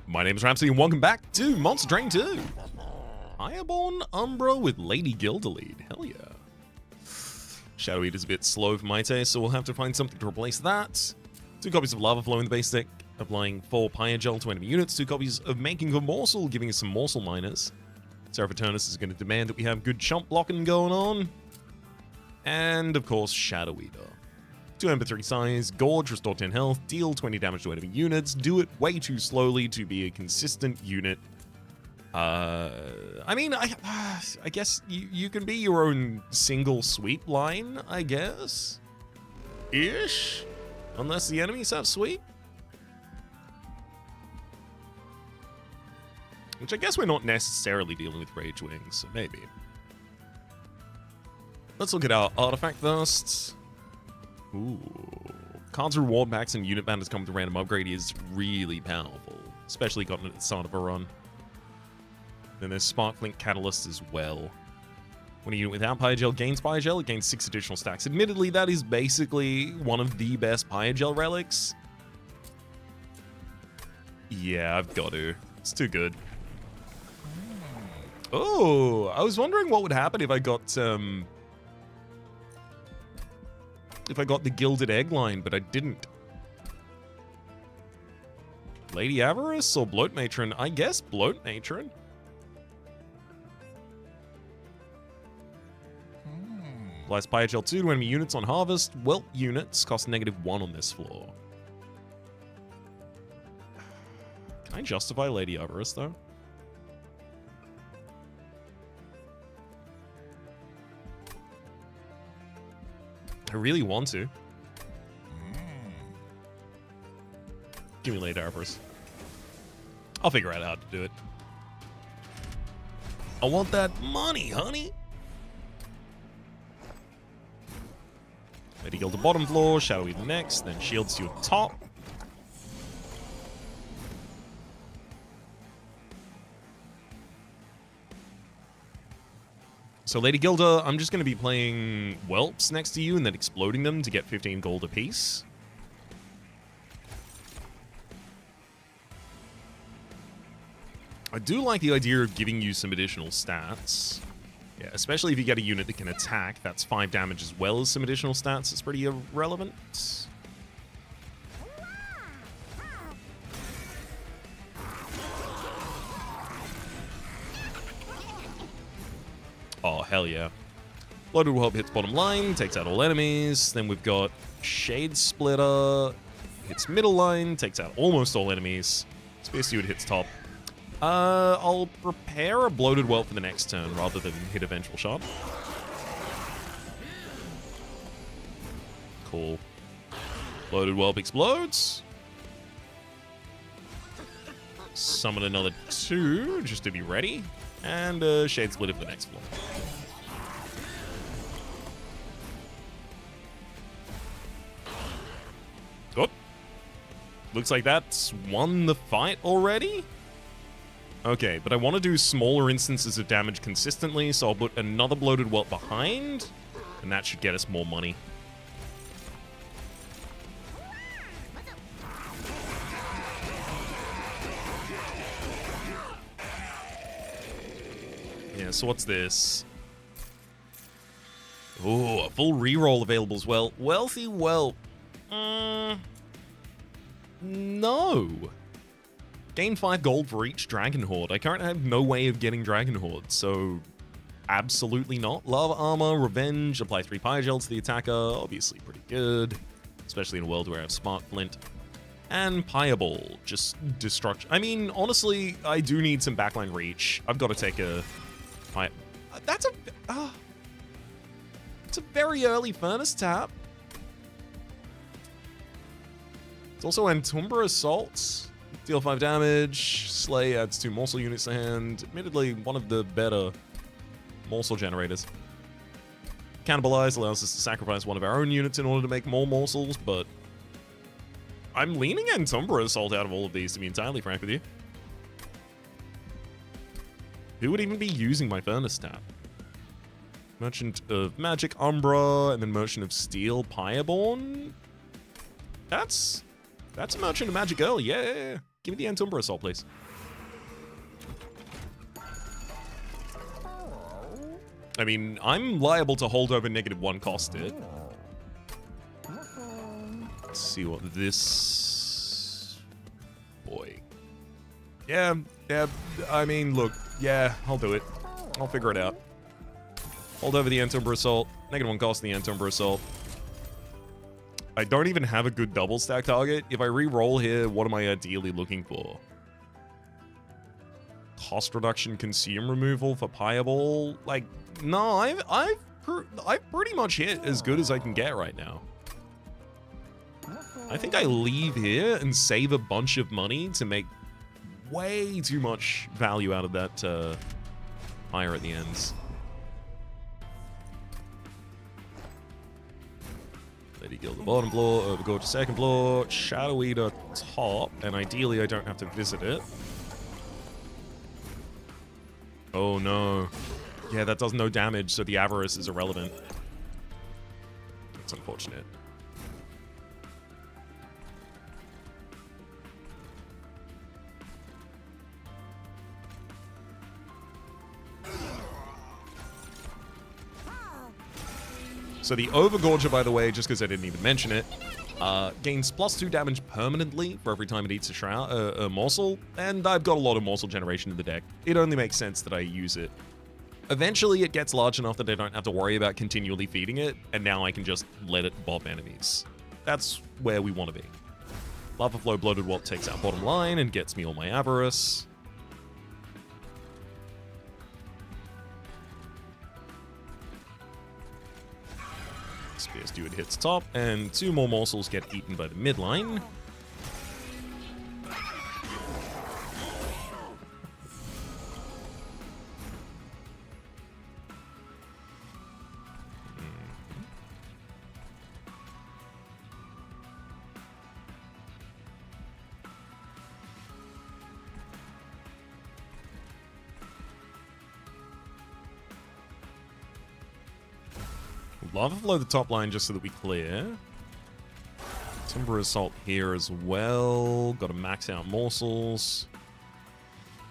My name is Rhapsody and welcome back to Monster Train 2. Fireborn Umbra with Lady Gilderoy. Hell yeah. Shadow Eater's a bit slow for my taste, so we'll have to find something to replace that. 2 copies of Lava Flow in the base deck, applying 4 Pyogel to enemy units. 2 copies of Making a Morsel, giving us some morsel miners. Seraphiturnus is going to demand that we have good chump blocking going on. And, of course, Shadow Eater. 2 Ember 3 size, Gorge, restore 10 health, deal 20 damage to enemy units, do it way too slowly to be a consistent unit. I mean, I guess you can be your own single sweep line, I guess? Ish? Unless the enemies have sweep? Which I guess we're not necessarily dealing with Rage Wings, so maybe. Let's look at our artifact first. Ooh. Cards reward packs and unit bandits come with a random upgrade is really powerful, especially gotten at the start of a run. Then there's Sparklink Catalyst as well. When a unit without Pyogel gains Pyogel, it gains 6 additional stacks. Admittedly, that is basically one of the best Pyogel relics. Yeah, I've got to. It's too good. Oh, I was wondering what would happen if I got the Gilded Egg line, but I didn't. Lady Avarice or Bloat Matron? I guess Bloat Matron. Applies Pyogel 2 to enemy units on Harvest. Whelp units cost -1 on this floor. Can I justify Lady Avarice, though? I really want to. Give me Lady Avarice. I'll figure out how to do it. I want that money, honey. Lady Gilda bottom floor, Shadow Eater next, then Shields to your top. So Lady Gilda, I'm just going to be playing Whelps next to you and then exploding them to get 15 gold apiece. I do like the idea of giving you some additional stats. Yeah, especially if you get a unit that can attack, that's 5 damage as well as some additional stats. It's pretty irrelevant. Oh, hell yeah. Bloated Whelp hits bottom line, takes out all enemies. Then we've got Shade Splitter, hits middle line, takes out almost all enemies. Spear Steward hits top. I'll prepare a Bloated Whelp for the next turn rather than hit a Vengeful Shot. Cool. Bloated Whelp explodes. Summon another 2 just to be ready. And Shade Splitter for the next floor. Oh. Looks like that's won the fight already? Okay, but I want to do smaller instances of damage consistently, so I'll put another Bloated Whelp behind, and that should get us more money. Yeah, so what's this? Oh, a full reroll available as well. Wealthy Whelp. No. Gain 5 gold for each Dragon Horde. I currently have no way of getting Dragon Horde, so absolutely not. Lava Armor, Revenge, apply 3 Pyogel to the attacker. Obviously pretty good, especially in a world where I have Spark Flint. And Pyoball, just destruction. I mean, honestly, I do need some backline reach. I've got to take a... It's a very early Furnace tap. It's also Antumbra Assault. Deal 5 damage. Slay adds 2 morsel units to hand. Admittedly, one of the better morsel generators. Cannibalize allows us to sacrifice one of our own units in order to make more morsels, but I'm leaning Antumbra Assault out of all of these, to be entirely frank with you. Who would even be using my Furnace tap? Merchant of Magic Umbra, and then Merchant of Steel Pyreborn? That's a Merchant of Magic Earl, yeah. Give me the Antumbra Assault, please. I mean, I'm liable to hold over -1 cost it. Let's see what this... Boy. Yeah, I mean, look. Yeah, I'll do it. I'll figure it out. Hold over the Antumbra Assault. -1 cost the Antumbra Assault. I don't even have a good double stack target. If I re-roll here, what am I ideally looking for? Cost reduction, consume removal for Pieball? Like, no, I've pretty much hit as good as I can get right now. I think I leave here and save a bunch of money to make way too much value out of that fire at the ends. Lady Guild the bottom floor, Overgorged second floor, Shadow Eater top, and ideally I don't have to visit it. Oh no. Yeah, that does no damage, so the Avarice is irrelevant. That's unfortunate. So the Overgorger, by the way, just because I didn't even mention it, gains +2 damage permanently for every time it eats a morsel, and I've got a lot of morsel generation in the deck. It only makes sense that I use it. Eventually, it gets large enough that I don't have to worry about continually feeding it, and now I can just let it bob enemies. That's where we want to be. Lava Flow Bloated Walt takes out bottom line and gets me all my Avarice. Spear Steward hits top, and 2 more morsels get eaten by the midline. Lava Flow the top line just so that we clear. Timber Assault here as well. Got to max out morsels.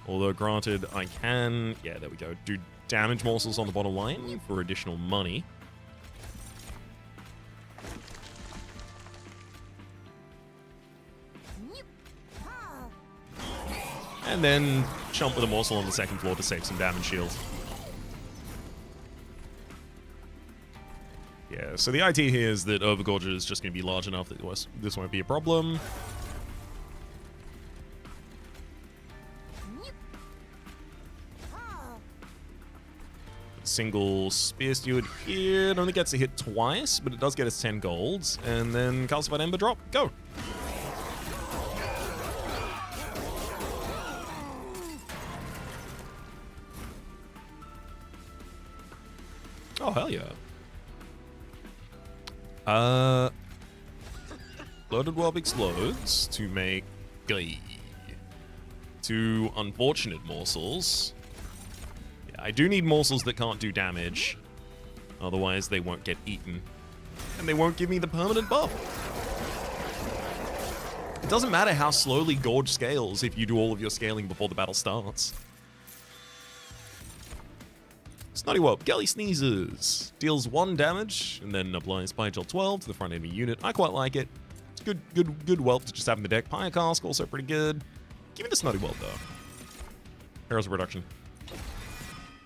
Although, granted, I can... Yeah, there we go. Do damage morsels on the bottom line for additional money. And then chump with a morsel on the second floor to save some damage shield. Yeah, so the idea here is that Overgorged is just going to be large enough that this won't be a problem. Single Spear Steward here. It only gets a hit twice, but it does get us 10 golds. And then Calcified Ember drop. Go! Oh, hell yeah. Loaded Warp explodes to make 2 unfortunate morsels. Yeah, I do need morsels that can't do damage. Otherwise, they won't get eaten. And they won't give me the permanent buff. It doesn't matter how slowly Gorge scales if you do all of your scaling before the battle starts. Snotty Whelp, Gelly Sneezes. Deals 1 damage, and then applies Pyre Gel 12 to the front enemy unit. I quite like it. It's good whelp to just have in the deck. Pyre Cask, also pretty good. Give me the Snotty Whelp, though. Heroes of Reduction.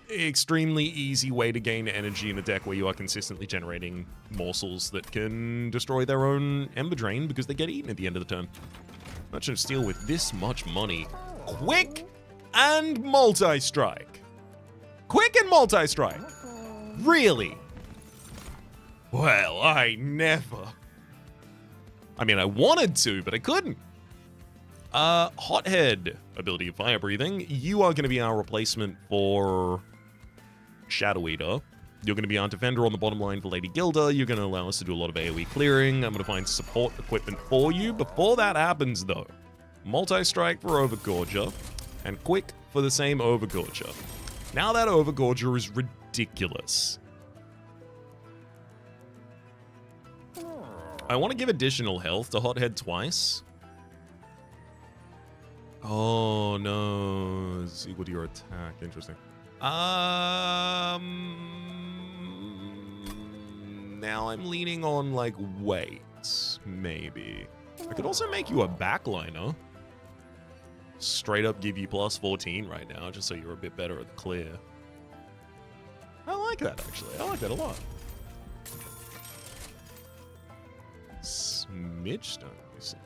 Extremely easy way to gain energy in a deck where you are consistently generating morsels that can destroy their own Ember Drain because they get eaten at the end of the turn. Merchant of Steel with this much money. Quick and multi-strike. Quick and multi-strike. Really? Well, I never. I mean, I wanted to, but I couldn't. Hothead, ability of fire breathing. You are going to be our replacement for Shadow Eater. You're going to be our defender on the bottom line for Lady Gilda. You're going to allow us to do a lot of AoE clearing. I'm going to find support equipment for you. Before that happens, though, multi-strike for Overgorger and quick for the same Overgorger. Now that Overgorger is ridiculous. I want to give additional health to Hothead twice. Oh, no. It's equal to your attack. Interesting. Now I'm leaning on, like, weight, maybe. I could also make you a backliner. Straight up give you plus 14 right now, just so you're a bit better at the clear. I like that, actually. I like that a lot. Smidge stone, you see.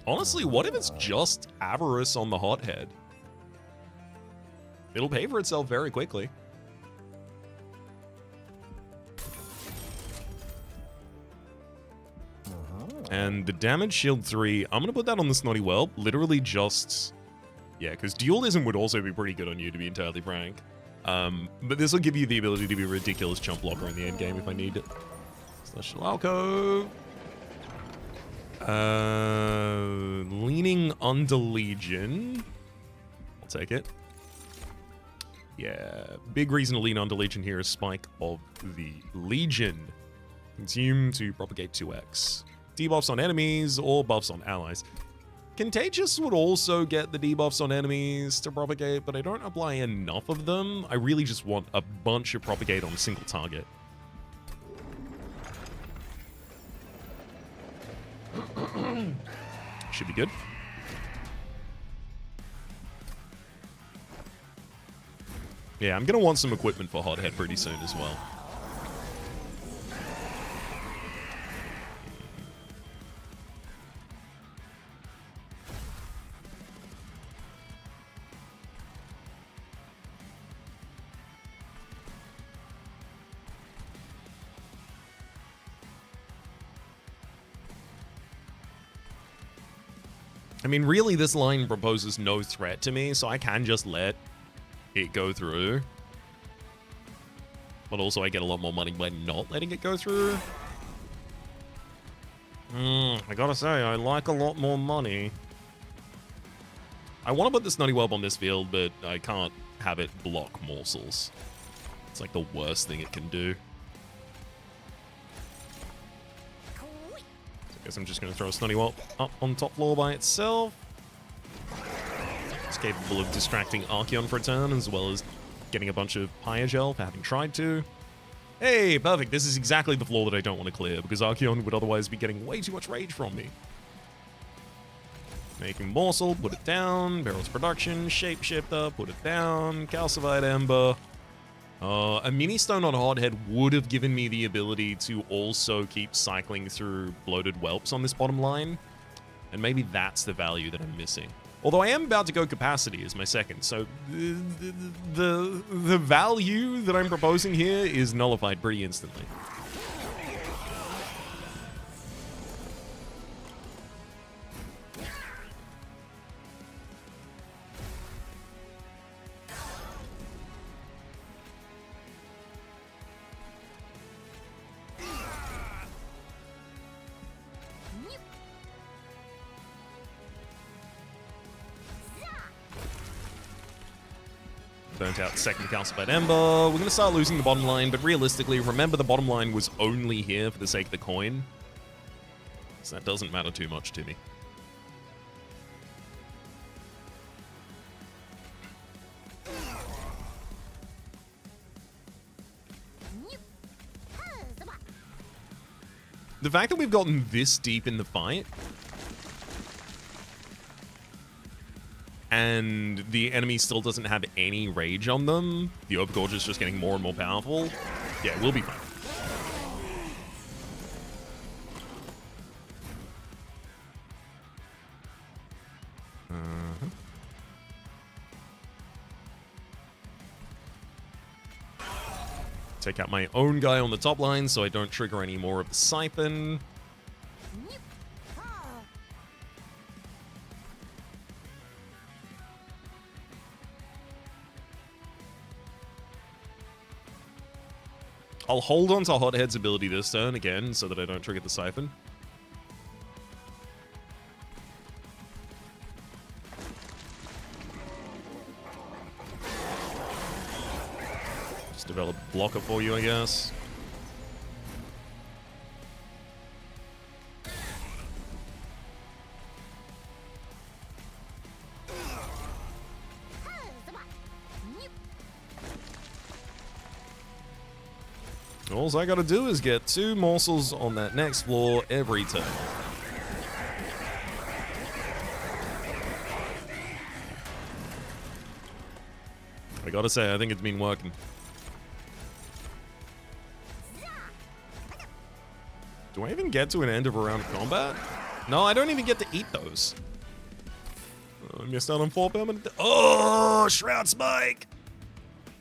Honestly, what if it's just avarice on the hothead? It'll pay for itself very quickly. And the damage shield 3, I'm going to put that on the Snotty Whelp. Literally just... Yeah, because Dualism would also be pretty good on you, to be entirely frank. But this will give you the ability to be a ridiculous chump blocker in the end game if I need it. Slash Shalako. Leaning under Legion. I'll take it. Yeah, big reason to lean under Legion here is Spike of the Legion. Consume to propagate 2x. Debuffs on enemies or buffs on allies. Contagious would also get the debuffs on enemies to propagate, but I don't apply enough of them. I really just want a bunch of propagate on a single target. Should be good. Yeah, I'm going to want some equipment for Hothead pretty soon as well. I mean, really, this line proposes no threat to me, so I can just let it go through. But also, I get a lot more money by not letting it go through. I gotta say, I like a lot more money. I want to put the Snotty Whelp on this field, but I can't have it block morsels. It's like the worst thing it can do. I guess I'm just going to throw a Snotty Whelp up on top floor by itself. It's capable of distracting Archeon for a turn, as well as getting a bunch of Pyogel for having tried to. Hey, perfect. This is exactly the floor that I don't want to clear, because Archeon would otherwise be getting way too much rage from me. Making Morsel, put it down. Barrels Production, Shapeshifter, put it down. Calcified Ember. A Mini Stone on Hardhead would have given me the ability to also keep cycling through Bloated Whelps on this bottom line. And maybe that's the value that I'm missing. Although I am about to go Capacity as my second, so the value that I'm proposing here is nullified pretty instantly. Burnt out second Calcified Ember. We're going to start losing the bottom line, but realistically, remember the bottom line was only here for the sake of the coin. So that doesn't matter too much to me. The fact that we've gotten this deep in the fight and the enemy still doesn't have any rage on them, the Overgorged is just getting more and more powerful. Yeah, we'll be fine. Take out my own guy on the top line so I don't trigger any more of the Siphon. I'll hold on to Hothead's ability this turn again so that I don't trigger the Siphon. Just develop a blocker for you, I guess. All I gotta do is get 2 morsels on that next floor every turn. I gotta say, I think it's been working. Do I even get to an end of a round of combat? No, I don't even get to eat those. I missed out on 4 permanent. Oh, Shroud Spike!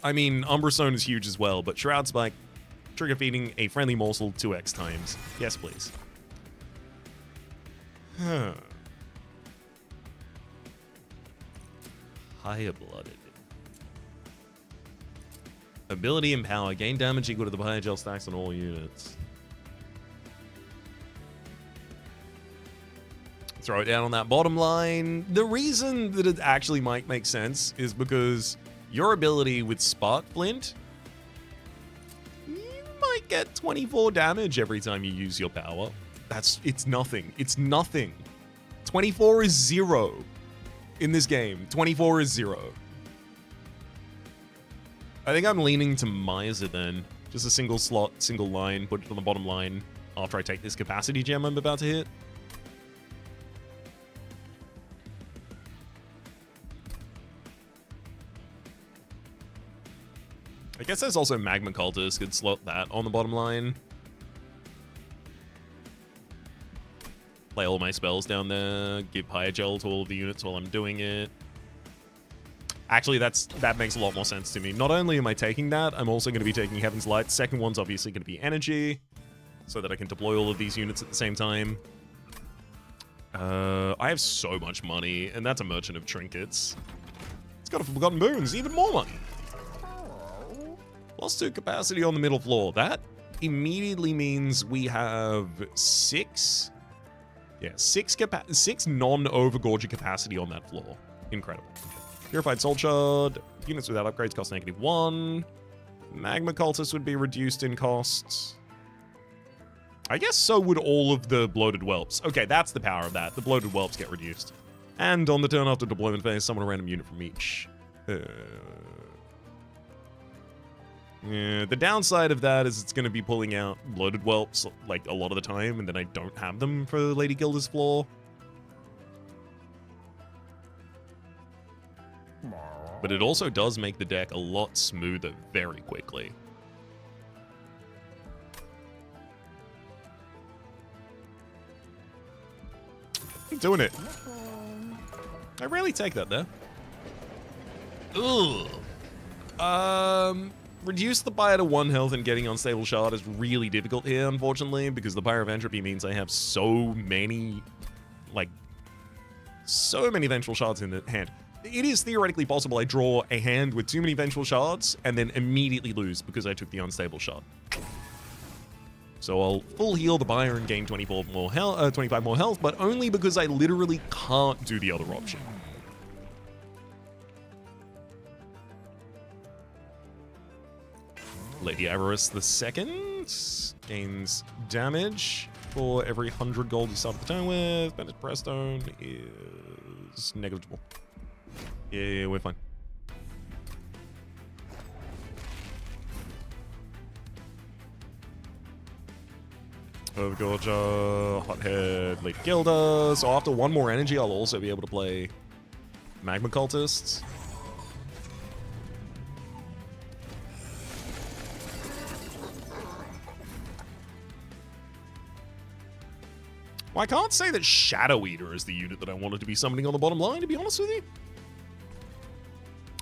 I mean, Umbra Stone is huge as well, but Shroud Spike, trigger feeding a friendly morsel 2x times. Yes, please. Huh. Higher blooded. Ability and power. Gain damage equal to the higher gel stacks on all units. Throw it down on that bottom line. The reason that it actually might make sense is because your ability with Spark Flint, you might get 24 damage every time you use your power. It's nothing. It's nothing. 24 is 0 in this game. 24 is 0. I think I'm leaning to Miser then. Just a single slot, single line, put it on the bottom line after I take this capacity gem I'm about to hit. I guess there's also Magma Cultist, could slot that on the bottom line. Play all my spells down there, give higher gel to all of the units while I'm doing it. Actually, that makes a lot more sense to me. Not only am I taking that, I'm also going to be taking Heaven's Light. Second one's obviously going to be energy, so that I can deploy all of these units at the same time. I have so much money, and that's a Merchant of Trinkets. It's got a Forgotten Boons, even more money. +2 capacity on the middle floor. That immediately means we have 6 non-Overgorged capacity on that floor. Incredible. Purified Soul Shard. Units without upgrades cost -1. Magma Cultist would be reduced in costs. I guess so would all of the Bloated Whelps. Okay, that's the power of that. The Bloated Whelps get reduced. And on the turn after deployment phase, summon a random unit from each. Yeah, the downside of that is it's going to be pulling out Bloated Whelps like a lot of the time, and then I don't have them for Lady Gilda's floor. But it also does make the deck a lot smoother very quickly. I'm doing it. I rarely take that there. Ugh. Reduce the Pyre to 1 health and getting Unstable Shard is really difficult here, unfortunately, because the Pyre of Entropy means I have so many Vengeful Shards in the hand. It is theoretically possible I draw a hand with too many Vengeful Shards and then immediately lose because I took the Unstable Shard. So I'll full heal the Pyre and gain 25 more health, but only because I literally can't do the other option. Lady Avarice II gains damage for every 100 gold you start the turn with. Bandit Prestone is negligible. Yeah, we're fine. Overgorged, Hothead, Lady Gilda. So after 1 more energy, I'll also be able to play Magma Cultists. Well, I can't say that Shadow Eater is the unit that I wanted to be summoning on the bottom line, to be honest with you.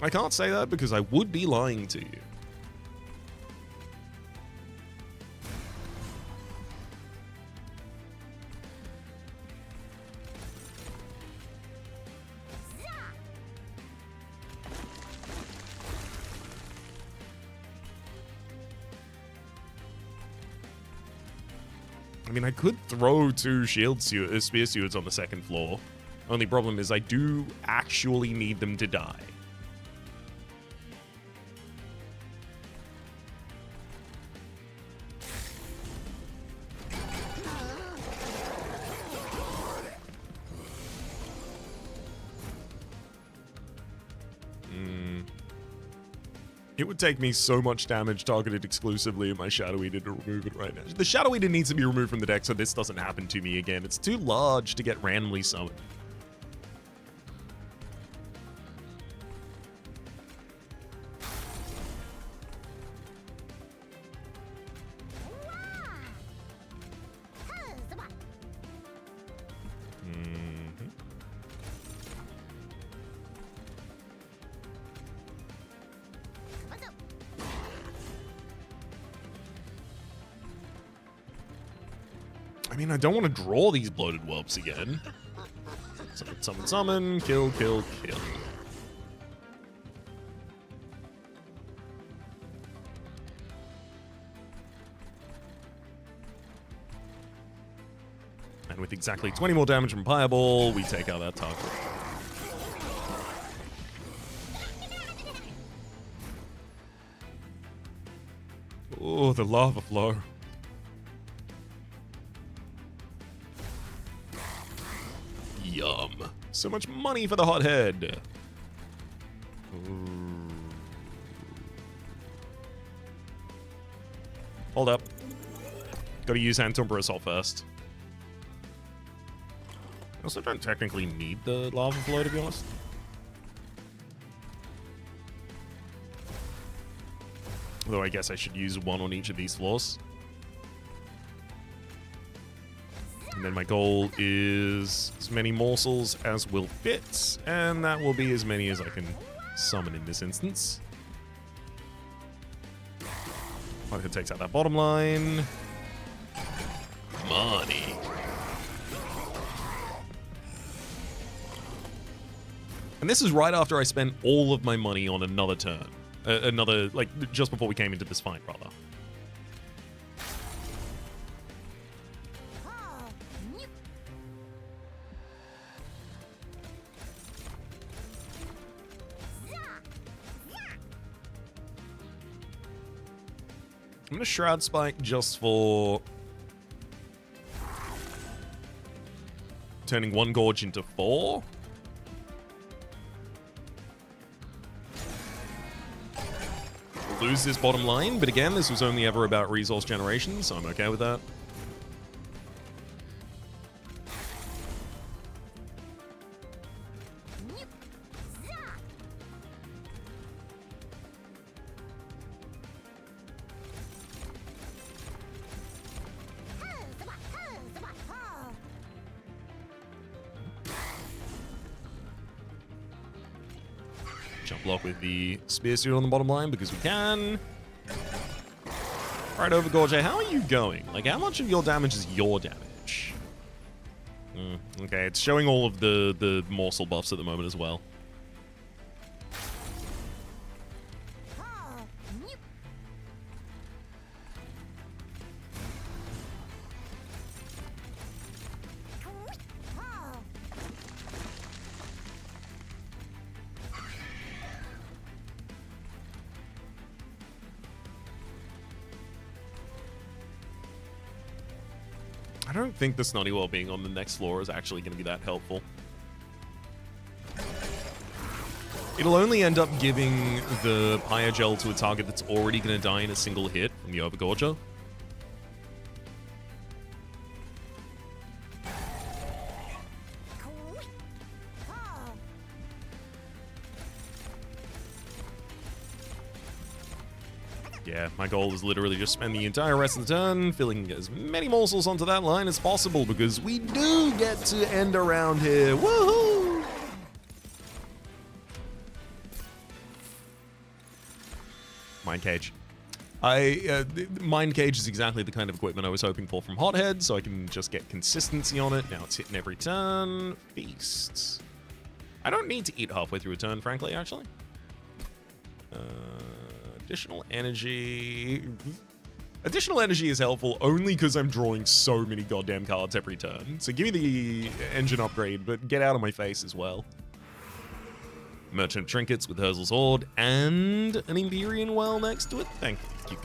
I can't say that because I would be lying to you. I mean, I could throw 2 Spear Stewards on the 2nd floor. Only problem is I do actually need them to die. It would take me so much damage targeted exclusively in my Shadow Eater to remove it right now. The Shadow Eater needs to be removed from the deck so this doesn't happen to me again. It's too large to get randomly summoned. I mean, I don't want to draw these bloated whelps again. Summon, summon, summon, kill, kill, kill. And with exactly 20 more damage from Fireball, we take out that target. Oh, the lava flow. Yum. So much money for the hothead. Ooh. Hold up. Gotta use Antumbra Assault first. I also don't technically need the lava flow, to be honest. Although I guess I should use one on each of these floors. And then my goal is as many morsels as will fit, and that will be as many as I can summon in this instance. It takes out that bottom line. Money. And this is right after I spent all of my money on another turn. Like, just before we came into this fight, rather. I'm going to Shroud Spike just for turning one Gorge into 4. We'll lose this bottom line, but again, this was only ever about resource generation, so I'm okay with that. Jump block with the Spear Suit on the bottom line because we can. Alright, Overgorged, how are you going? Like, how much of your damage is your damage? Okay, it's showing all of the morsel buffs at the moment as well. I don't think the Snunnywell being on the next floor is actually going to be that helpful. It'll only end up giving the Pyogel to a target that's already going to die in a single hit from the Overgorger. Yeah, my goal is literally just spend the entire rest of the turn filling as many morsels onto that line as possible because we do get to end around here. Woohoo! Mind Cage. Mind Cage is exactly the kind of equipment I was hoping for from Hothead, so I can just get consistency on it. Now it's hitting every turn. Feasts. I don't need to eat halfway through a turn, frankly, actually. Additional energy. Additional energy is helpful only because I'm drawing so many goddamn cards every turn. So give me the engine upgrade, but get out of my face as well. Merchant Trinkets with Herzel's Horde and an Emberian Well next to it. Thank you,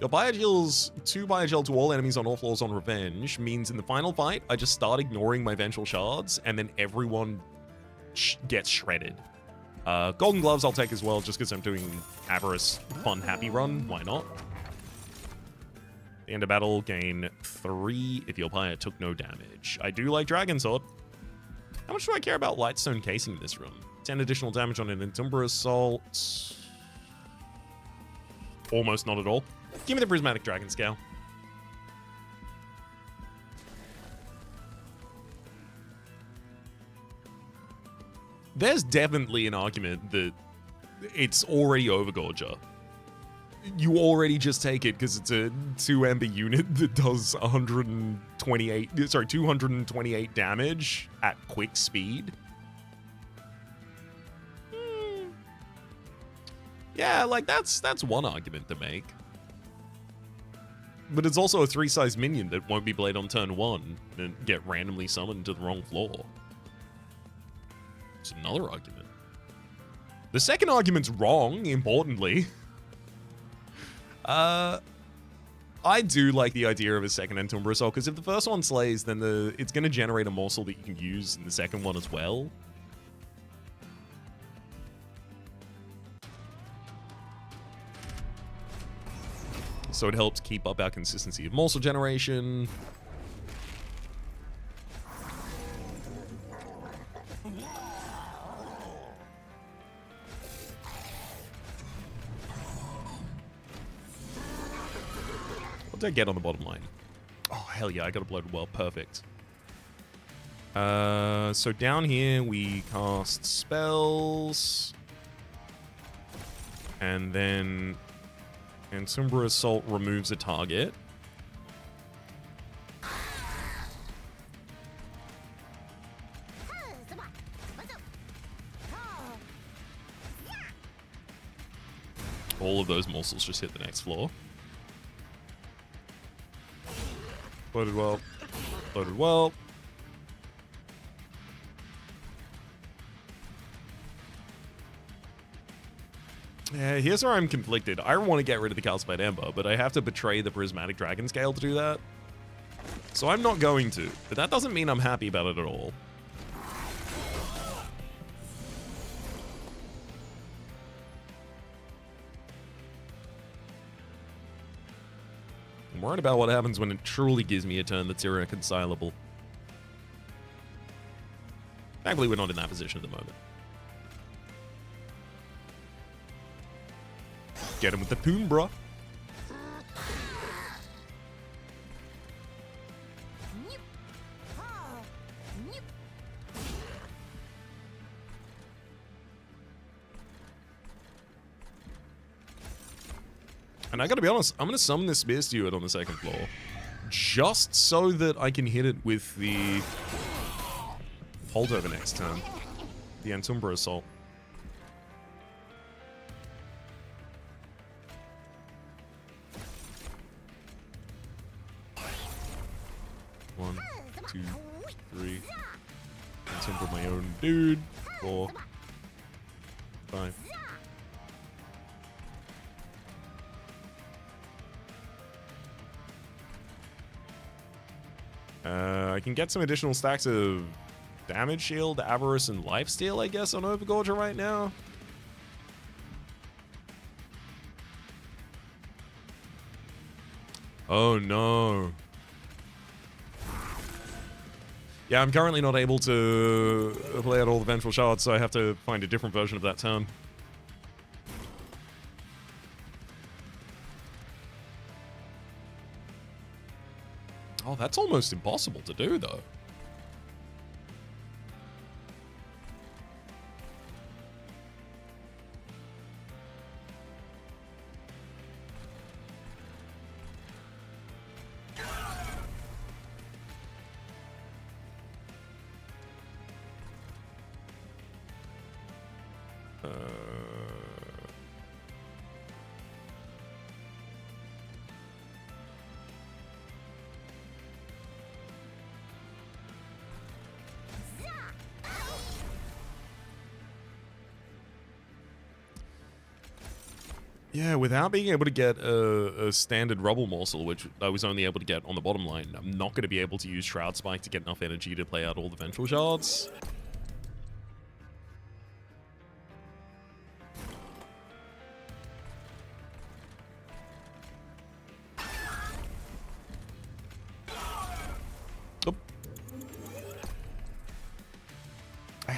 Your Biogel's 2 Biogel to all enemies on all floors on Revenge means in the final fight, I just start ignoring my Vengeful Shards and then everyone gets shredded. Golden Gloves I'll take as well, just because I'm doing Avarice Fun Happy Run. Why not? The end of battle, gain 3 if your player took no damage. I do like Dragon Sword. How much do I care about Lightstone Casing in this room? 10 additional damage on an Entumbra Assault. Almost not at all. Give me the Prismatic Dragon Scale. There's definitely an argument that it's already Overgorged. You already just take it because it's a 2 Ember unit that does 228 damage at quick speed. Yeah, like that's one argument to make. But it's also a 3-size minion that won't be played on turn 1 and get randomly summoned to the wrong floor. It's another argument. The second argument's wrong, importantly. I do like the idea of a second Entumbra Assault, because if the first one slays, then it's going to generate a morsel that you can use in the second one as well. So it helps keep up our consistency of morsel generation. What did I get on the bottom line? Oh, hell yeah, I got a Bloated Well. Perfect. So down here, we cast spells. And then Entumbra Assault removes a target. All of those morsels just hit the next floor. Bloated Well. Bloated Well. Yeah, here's where I'm conflicted. I want to get rid of the Calcified Ember, but I have to betray the Prismatic Dragon Scale to do that. So I'm not going to, but that doesn't mean I'm happy about it at all. I'm worried about what happens when it truly gives me a turn that's irreconcilable. Thankfully, we're not in that position at the moment. Get him with the Toon, bruh. And I gotta be honest, I'm gonna summon this Spear Steward on the second floor. Just so that I can hit it with the holdover next turn. The Entumbra Assault. One, two, three. Entumbra my own dude. 4, 5. I can get some additional stacks of Damage Shield, Avarice, and Lifesteal, I guess, on Overgorged right now. Oh no. Yeah, I'm currently not able to play out all the Vengeful Shards, so I have to find a different version of that turn. Oh, that's almost impossible to do, though. Yeah, without being able to get a standard Rubble Morsel, which I was only able to get on the bottom line, I'm not going to be able to use Shroud Spike to get enough energy to play out all the Vengeful Shards.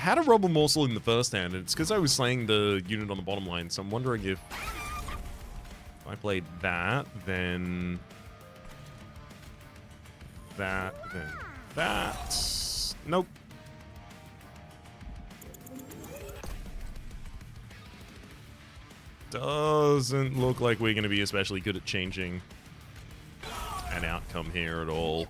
had a rubble morsel in the first hand, and it's because I was slaying the unit on the bottom line, so I'm wondering if I played that, then that, then that. Nope. Doesn't look like we're going to be especially good at changing an outcome here at all.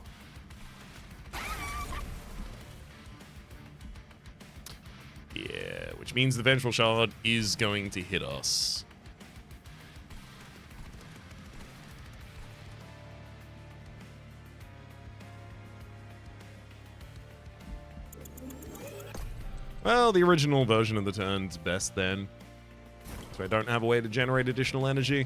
Yeah, which means the Vengeful Shard is going to hit us. Well, the original version of the turn's best then. So I don't have a way to generate additional energy.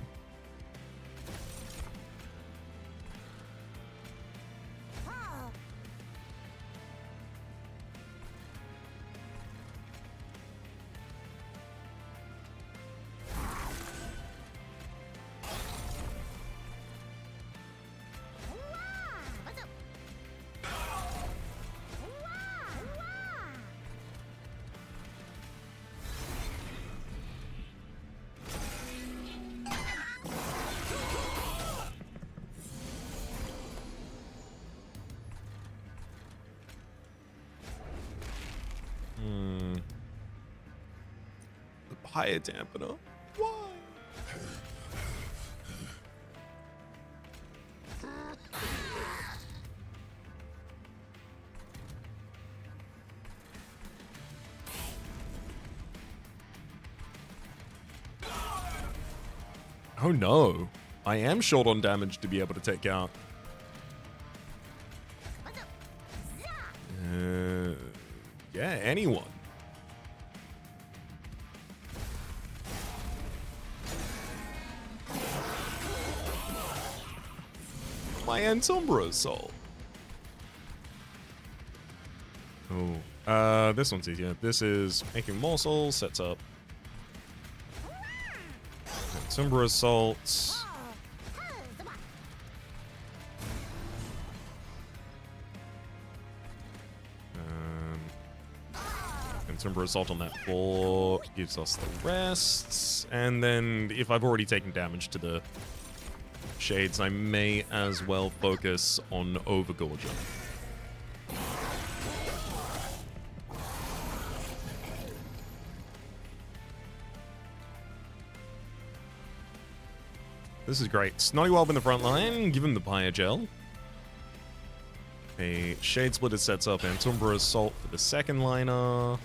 Higher dampener. Why? Oh no. I am short on damage to be able to take out. Yeah, anyone. My Entombra soul. Oh, this one's easier. This is making morsel, sets up Entombra assault. Entombra assault on that 4 gives us the rest, and then if I've already taken damage to the Shades, I may as well focus on Overgorged. This is great. Snollywelp in the front line, give him the Pyre Gel. A Shade Splitter sets up Entombra Assault for the second liner.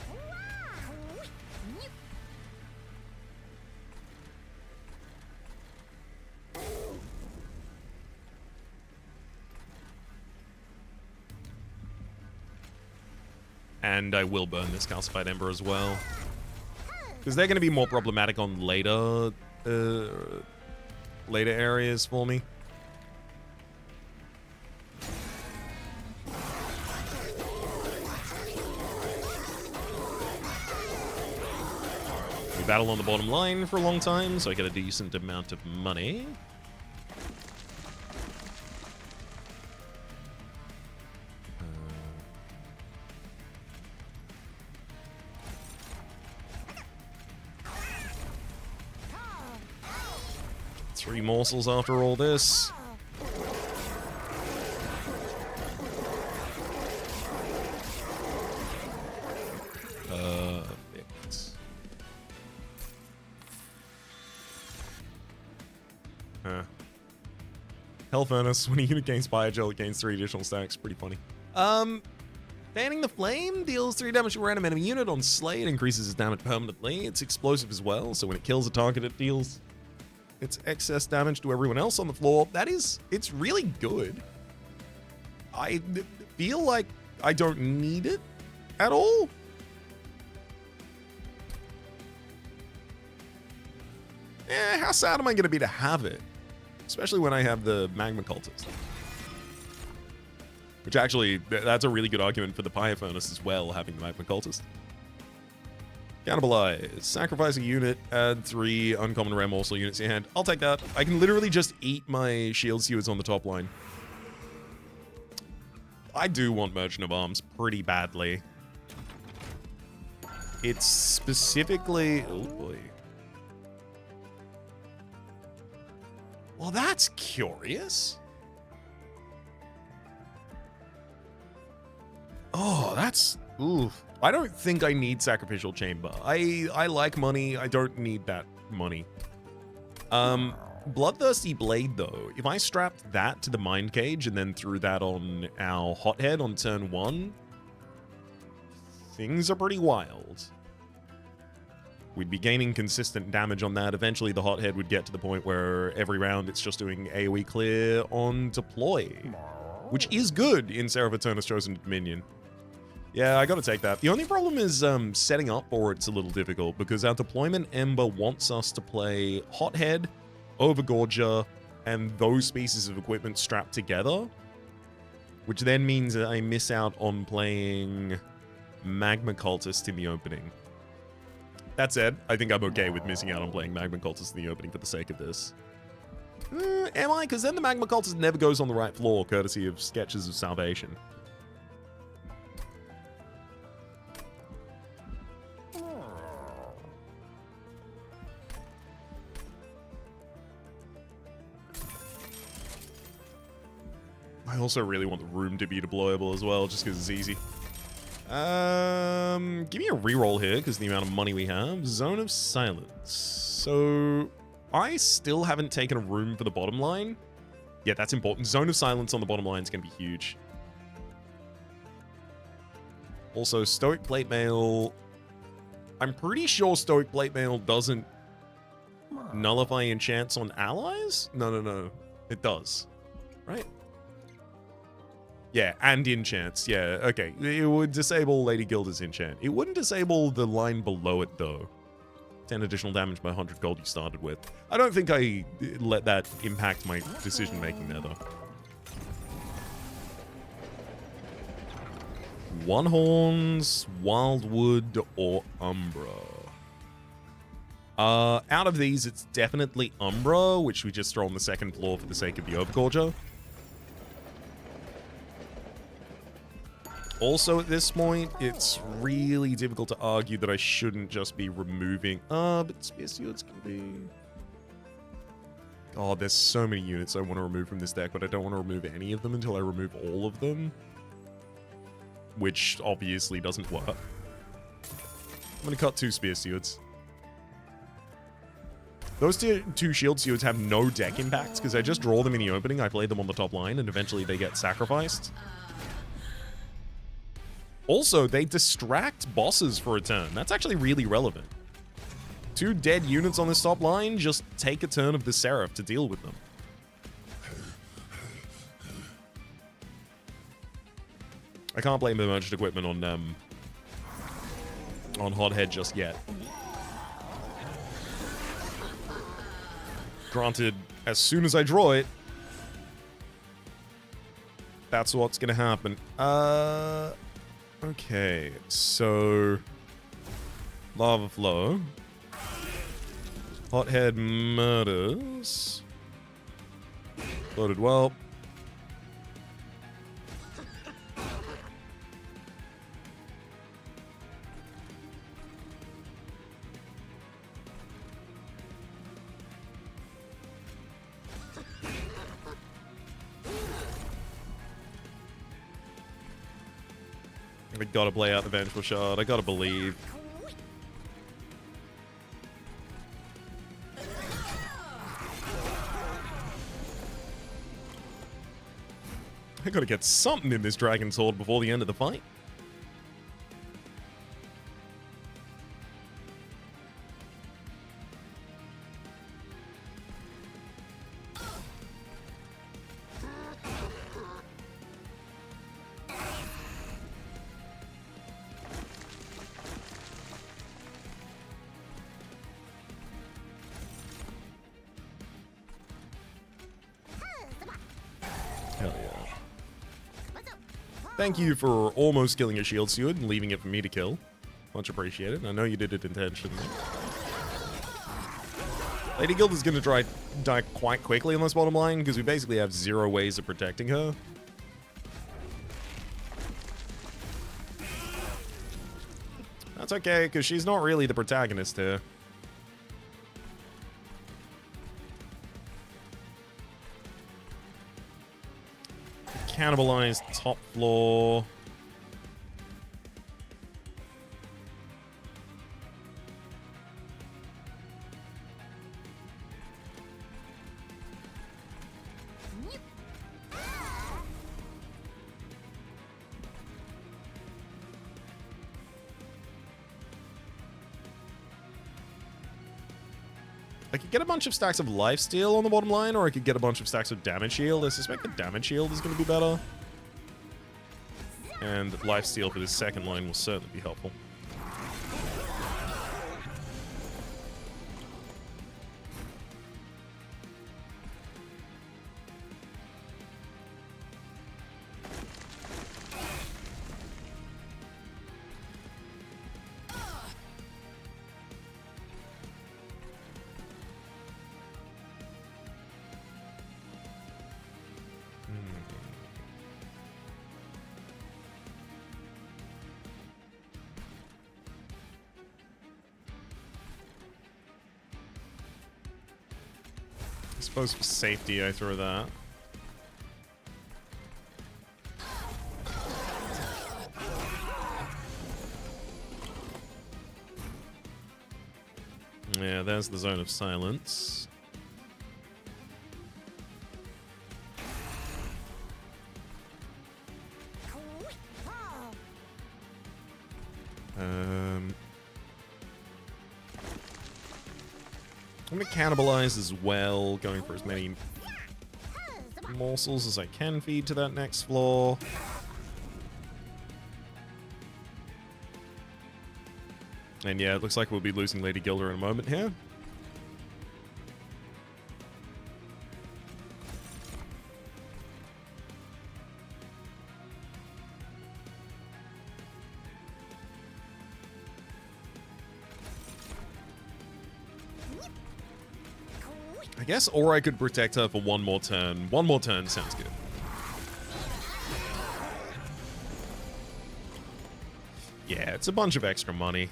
And I will burn this Calcified Ember as well. Because they're going to be more problematic on later areas for me. We battle on the bottom line for a long time, so I get a decent amount of money. 3 morsels after all this. Perfect. Hell Furnace, when a unit gains Fire Gel, it gains 3 additional stacks. Pretty funny. Fanning the Flame deals 3 damage to a random enemy unit. On Slay, it increases its damage permanently. It's explosive as well, so when it kills a target, it deals its excess damage to everyone else on the floor. It's really good. I feel like I don't need it at all. How sad am I going to be to have it? Especially when I have the Magma Cultist. Which actually, that's a really good argument for the Pyre Furnace as well, having the Magma Cultist. Cannibalize. Sacrifice a unit, add 3 uncommon rare morsel units in your hand. I'll take that. I can literally just eat my shield skewers on the top line. I do want Merchant of Arms pretty badly. It's specifically... Oh, boy. Well, that's curious. Oh, that's... Oof. I don't think I need Sacrificial Chamber. I like money. I don't need that money. Bloodthirsty Blade, though. If I strapped that to the Mind Cage and then threw that on our Hothead on turn 1, things are pretty wild. We'd be gaining consistent damage on that. Eventually, the Hothead would get to the point where every round it's just doing AoE clear on deploy, which is good in Seraph Eternus Chosen Dominion. Yeah, I gotta take that. The only problem is setting up for it's a little difficult because our deployment Ember wants us to play Hothead, Overgorged, and those pieces of equipment strapped together, which then means that I miss out on playing Magma Cultist in the opening. That said, I think I'm okay with missing out on playing Magma Cultist in the opening for the sake of this. Am I? Because then the Magma Cultist never goes on the right floor, courtesy of Sketches of Salvation. I also really want the room to be deployable as well, just because it's easy. Give me a reroll here, because the amount of money we have. Zone of Silence. So, I still haven't taken a room for the bottom line. Yeah, that's important. Zone of Silence on the bottom line is going to be huge. Also, Stoic Plate Mail. I'm pretty sure Stoic Plate Mail doesn't nullify enchants on allies? No. It does. Right? Yeah, and enchants. Yeah, okay. It would disable Lady Gilda's enchant. It wouldn't disable the line below it, though. 10 additional damage by 100 gold you started with. I don't think I let that impact my decision-making there, though. One Horns, Wildwood, or Umbra. Out of these, it's definitely Umbra, which we just throw on the second floor for the sake of the Overgorged. Also, at this point, it's really difficult to argue that I shouldn't just be removing... but Spear Stewards can be... God, there's so many units I want to remove from this deck, but I don't want to remove any of them until I remove all of them. Which, obviously, doesn't work. I'm going to cut 2 Spear Stewards. Those two Shield Stewards have no deck impacts, because I just draw them in the opening, I play them on the top line, and eventually they get sacrificed. Also, they distract bosses for a turn. That's actually really relevant. 2 dead units on this top line, just take a turn of the Seraph to deal with them. I can't blame the merchant equipment on Hothead just yet. Granted, as soon as I draw it, that's what's gonna happen. Okay, so... Lava Flow. Hothead murders. Loaded well. I gotta play out the Vengeful Shard. I gotta believe. I gotta get something in this Dragon Sword before the end of the fight. Thank you for almost killing a Shield Steward and leaving it for me to kill. Much appreciated. I know you did it intentionally. Lady Guild is going to die quite quickly on this bottom line because we basically have 0 ways of protecting her. That's okay, because she's not really the protagonist here. Cannibalized top floor. I could get a bunch of stacks of lifesteal on the bottom line, or I could get a bunch of stacks of damage shield. I suspect the damage shield is going to be better. And lifesteal for this second line will certainly be helpful. I suppose for safety, I throw that. Yeah, there's the zone of silence. I'm gonna cannibalize as well, going for as many morsels as I can feed to that next floor. And yeah, it looks like we'll be losing Lady Gilda in a moment here. I guess, or I could protect her for one more turn. One more turn sounds good. Yeah, it's a bunch of extra money.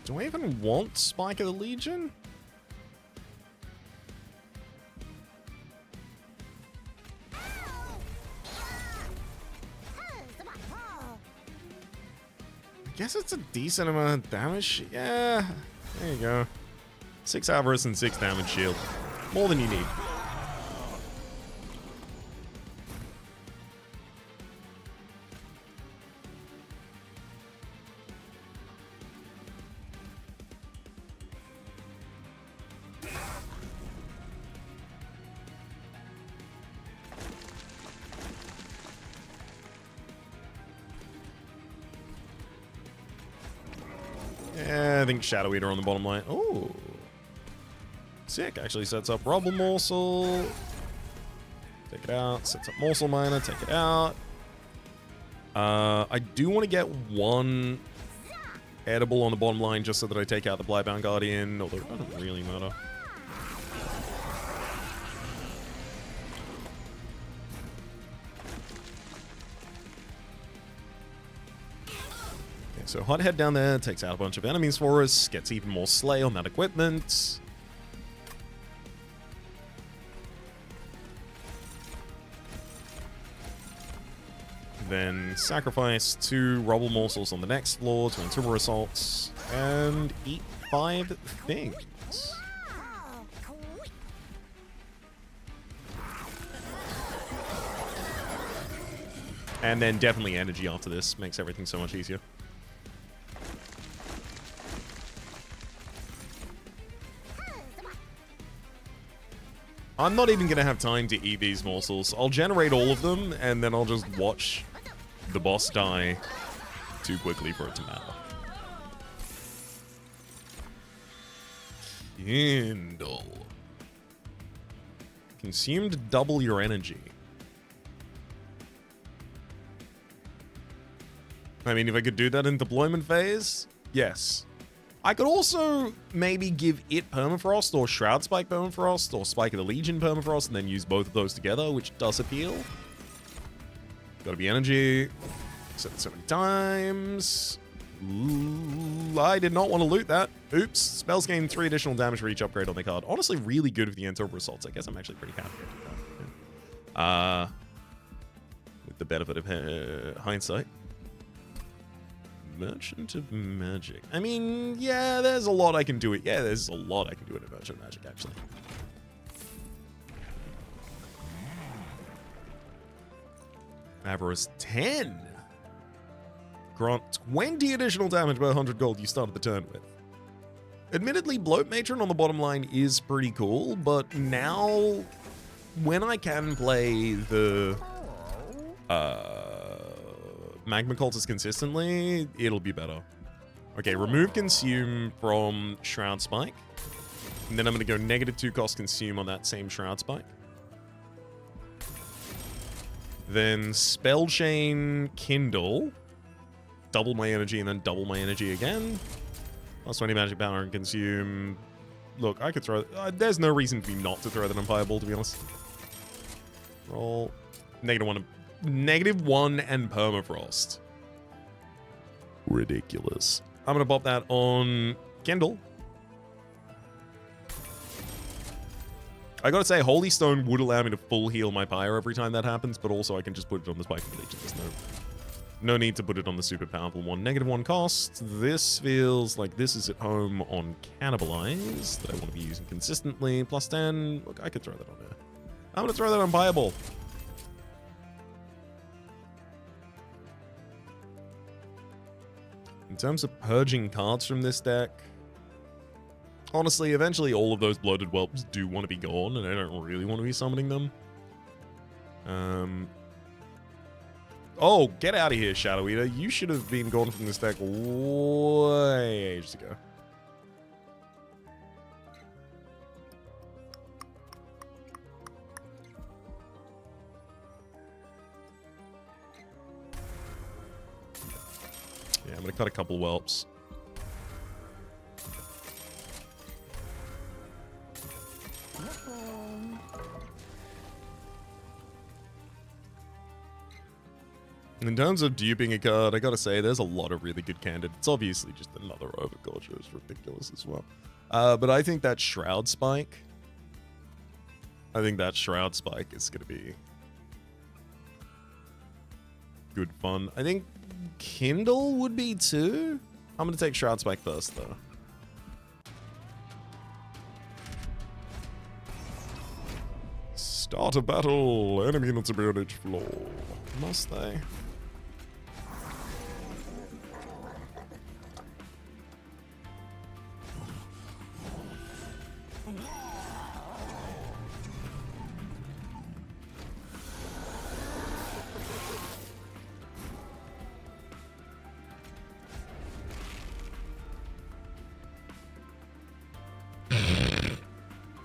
Do I even want Spike of the Legion? I guess it's a decent amount of damage. Yeah, there you go. 6 Avarice and 6 damage shield. More than you need. Yeah, I think Shadow Eater on the bottom line. Oh, sick. Actually sets up Rubble Morsel. Take it out. Sets up Morsel Miner. Take it out. I do want to get one edible on the bottom line just so that I take out the Blightbound Guardian, although it doesn't really matter. So Hothead down there takes out a bunch of enemies for us, gets even more slay on that equipment. Then sacrifice 2 Rubble Morsels on the next floor to Intimidate Assaults, and eat 5 things. And then definitely energy after this, makes everything so much easier. I'm not even going to have time to eat these morsels. I'll generate all of them, and then I'll just watch the boss die too quickly for it to matter. Kindle. Consumed double your energy. I mean, if I could do that in deployment phase, yes. I could also maybe give it Permafrost or Shroud Spike Permafrost or Spike of the Legion Permafrost and then use both of those together, which does appeal. Gotta be energy. Set it so many times. Ooh, I did not want to loot that. Oops. Spells gain 3 additional damage for each upgrade on the card. Honestly, really good with the Antober Assaults. I guess I'm actually pretty happy I did that. Yeah. With the benefit of hindsight. Merchant of Magic. I mean, yeah, there's a lot I can do it. Yeah, there's a lot I can do in a Merchant of Magic, actually. Avarice 10. Grant 20 additional damage per 100 gold you started the turn with. Admittedly, Bloat Matron on the bottom line is pretty cool, but now, when I can play the Magma Cultist consistently, it'll be better. Okay, remove Consume from Shroud Spike. And then I'm going to go -2 cost Consume on that same Shroud Spike. Then Spell Chain Kindle. Double my energy and then double my energy again. Plus 20 magic power and Consume. Look, I could throw... there's no reason for me not to throw that on Fireball, to be honest. Roll. -1 and Permafrost. Ridiculous. I'm going to pop that on Kindle. I gotta say, Holy Stone would allow me to full heal my Pyre every time that happens, but also I can just put it on the Spike of the Legion. There's no need to put it on the super powerful one. -1 cost. This feels like this is at home on Cannibalize that I want to be using consistently. +10. Look, I could throw that on there. I'm going to throw that on Fireball. In terms of purging cards from this deck, honestly, eventually all of those bloated whelps do want to be gone, and I don't really want to be summoning them. Oh, get out of here, Shadow Eater. You should have been gone from this deck way ages ago. Yeah, I'm going to cut a couple whelps. In terms of duping a card, I gotta say, there's a lot of really good candidates. It's obviously just another Overgorged. It's ridiculous as well. But I think that Shroud Spike... is gonna be good fun. I think Kindle would be too. I'm gonna take Shroud Spike first, though. Start a battle. Enemy not to be on each floor. Must they?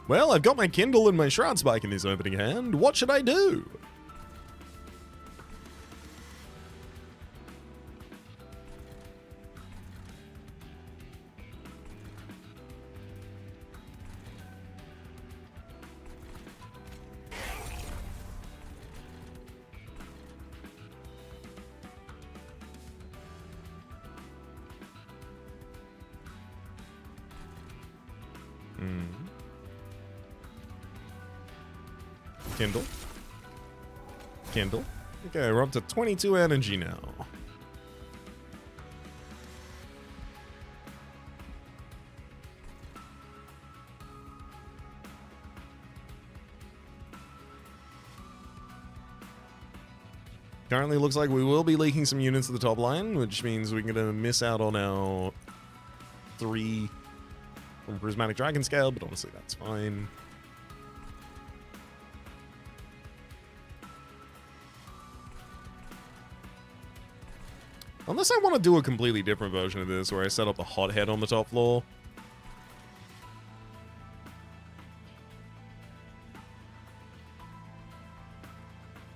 Well, I've got my Kindle and my Shroud Spike in this opening hand. What should I do? Kindle. Okay, we're up to 22 energy now. Currently looks like we will be leaking some units to the top line, which means we're going to miss out on our 3 from Prismatic Dragon Scale, but honestly that's fine. Unless I want to do a completely different version of this, where I set up a hothead on the top floor.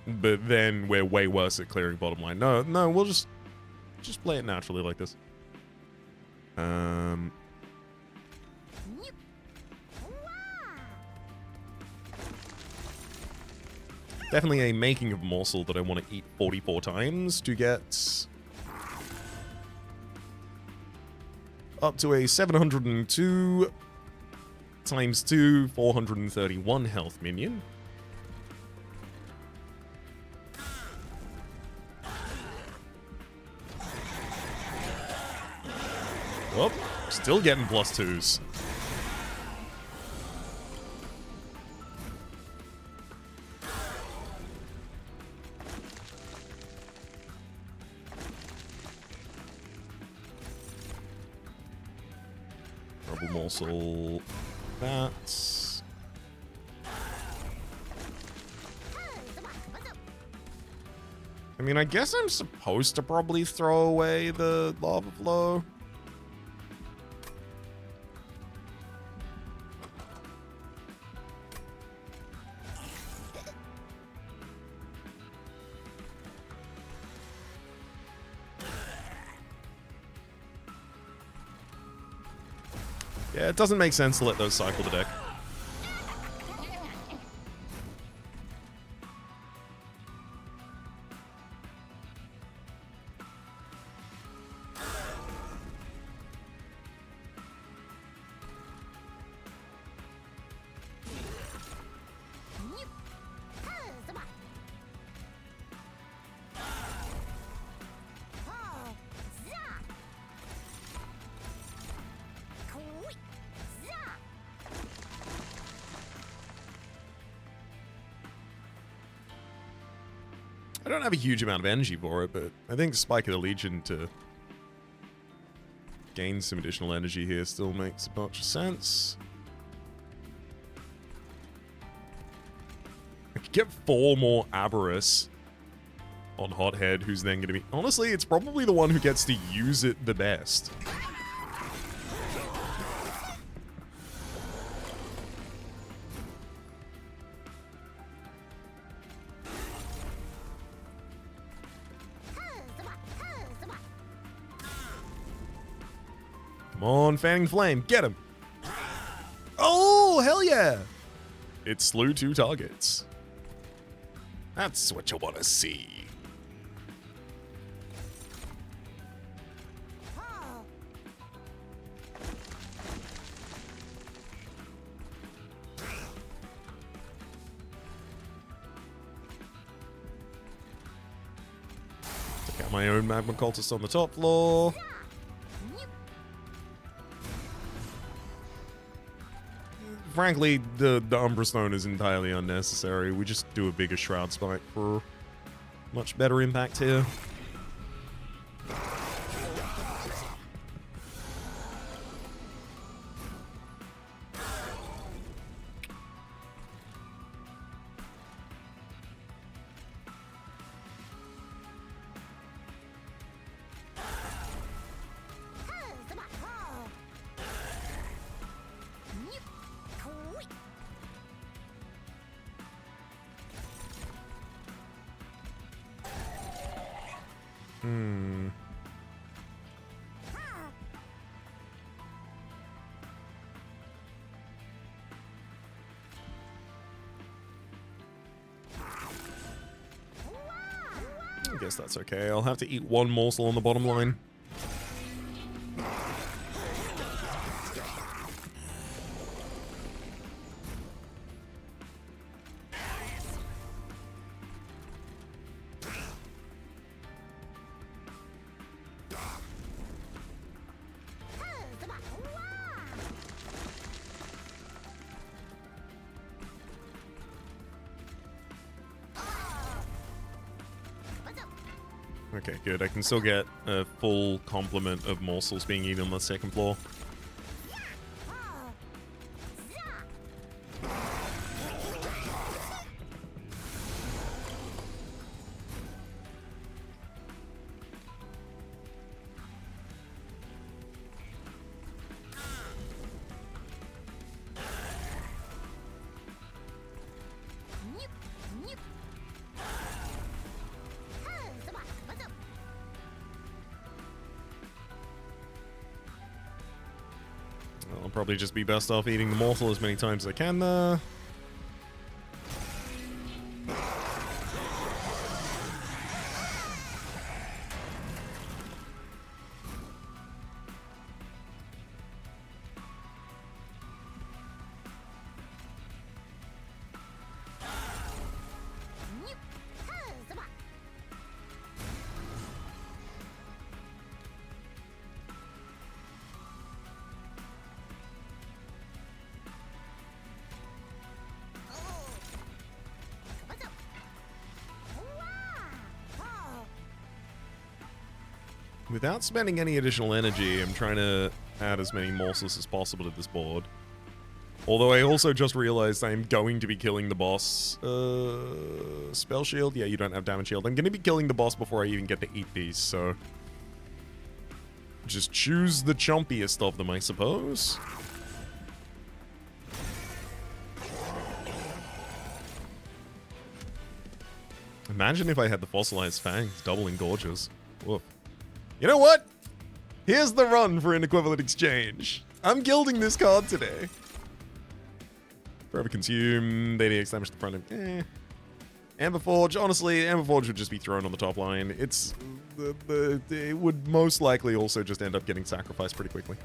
but then we're way worse at clearing bottom line. No, we'll just play it naturally like this. Definitely a making of morsel that I want to eat 44 times to get up to a 702 times 2, 431 health minion. Oh, still getting +2s. Rubble morsel. That. I mean, I guess I'm supposed to probably throw away the lava flow. Yeah, it doesn't make sense to let those cycle the deck. I don't have a huge amount of energy for it, but I think Spike of the Legion to gain some additional energy here still makes a bunch of sense. I could get 4 more Avarice on Hothead, who's then going to be... Honestly, it's probably the one who gets to use it the best. Come on, Fanning Flame, get him! Oh, hell yeah! It slew 2 targets. That's what you want to see. Take out my own Magma Cultist on the top floor. Frankly, the Umbra Stone is entirely unnecessary. We just do a bigger Shroud Spike for much better impact here. I guess that's okay. I'll have to eat 1 morsel on the bottom line. Okay, good. I can still get a full complement of morsels being eaten on the 2nd floor. I'll probably just be best off eating the morsel as many times as I can there. Without spending any additional energy, I'm trying to add as many morsels as possible to this board. Although I also just realized I'm going to be killing the boss. Spell shield? Yeah, you don't have damage shield. I'm going to be killing the boss before I even get to eat these, so... just choose the chompiest of them, I suppose. Imagine if I had the fossilized fangs, doubling gorges. Woof. You know what? Here's the run for an equivalent exchange. I'm gilding this card today. Forever consume, 80x damage to the front end. Amber Forge, honestly, Amber Forge would just be thrown on the top line. It's it would most likely also just end up getting sacrificed pretty quickly.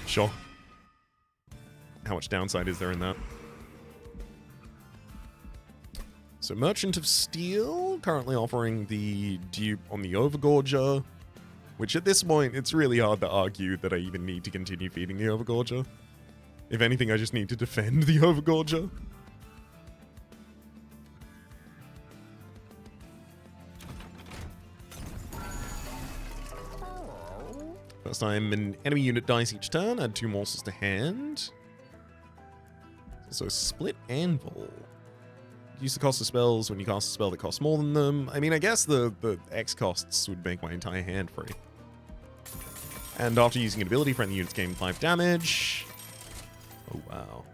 Sure. How much downside is there in that? So Merchant of Steel, currently offering the dupe on the Overgorger, which at this point, it's really hard to argue that I even need to continue feeding the Overgorger. If anything, I just need to defend the Overgorger. First time an enemy unit dies each turn, add 2 morsels to hand. So Split Anvil. Use the cost of spells when you cast a spell that costs more than them. I mean, I guess the X costs would make my entire hand free. And after using an ability, friendly units gain 5 damage. Oh, wow.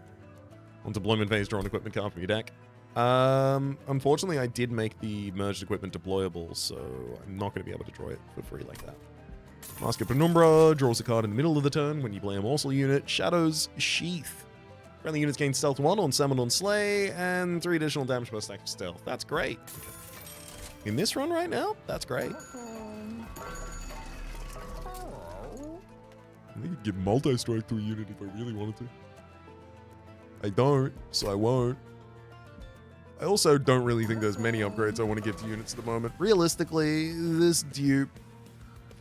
On deployment phase, draw an equipment card from your deck. Unfortunately, I did make the merged equipment deployable, so I'm not going to be able to draw it for free like that. Mask of Penumbra draws a card in the middle of the turn when you play a morsel unit. Shadow's Sheath. Friendly units gain Stealth 1 on Summon on Slay, and 3 additional damage per stack of Stealth. That's great. In this run right now, that's great. I think I'd give multi-strike to a unit if I really wanted to. I don't, so I won't. I also don't really think there's many upgrades I want to give to units at the moment. Realistically, this dupe,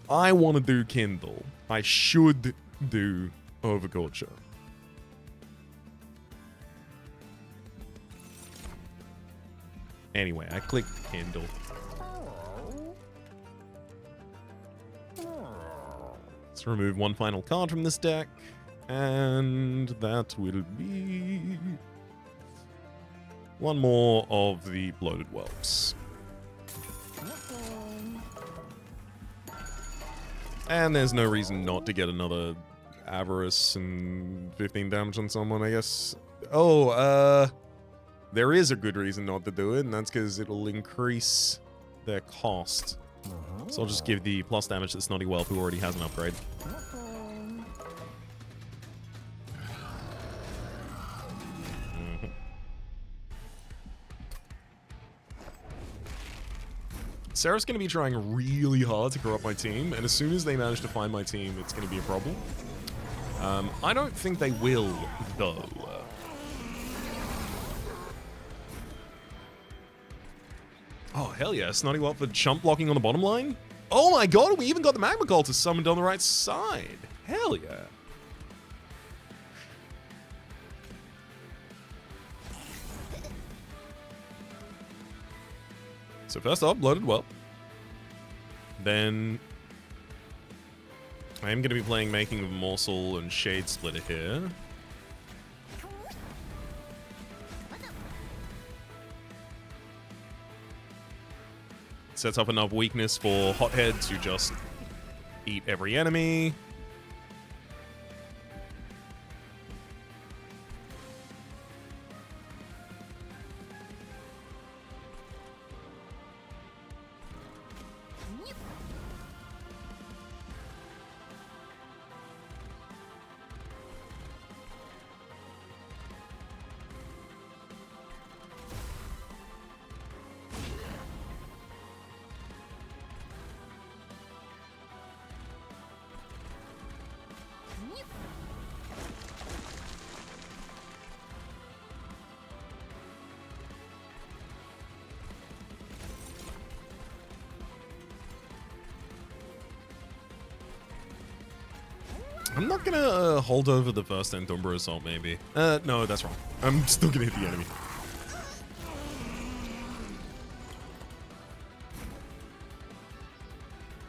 I want to do Kindle. I should do Overgorged. Anyway, I clicked Kindle. Let's remove 1 final card from this deck. And that will be 1 more of the Bloated Whelps. And there's no reason not to get another Avarice and 15 damage on someone, I guess. Oh, there is a good reason not to do it, and that's because it'll increase their cost. So I'll just give the plus damage to the Snotty Whelp, who already has an upgrade. Sarah's going to be trying really hard to corrupt my team, and as soon as they manage to find my team, it's going to be a problem. I don't think they will, though. Oh, hell yeah. Snotty Whelp for chump blocking on the bottom line? Oh my god, we even got the Magma Cultist summoned on the right side. Hell yeah. So first off, Bloated Whelp. Then I am going to be playing Making of a Morsel and Shade Splitter here. Sets up enough weakness for Hothead to just eat every enemy. I'm not gonna hold over the first Entumbra Assault, maybe. No, that's wrong. I'm still gonna hit the enemy.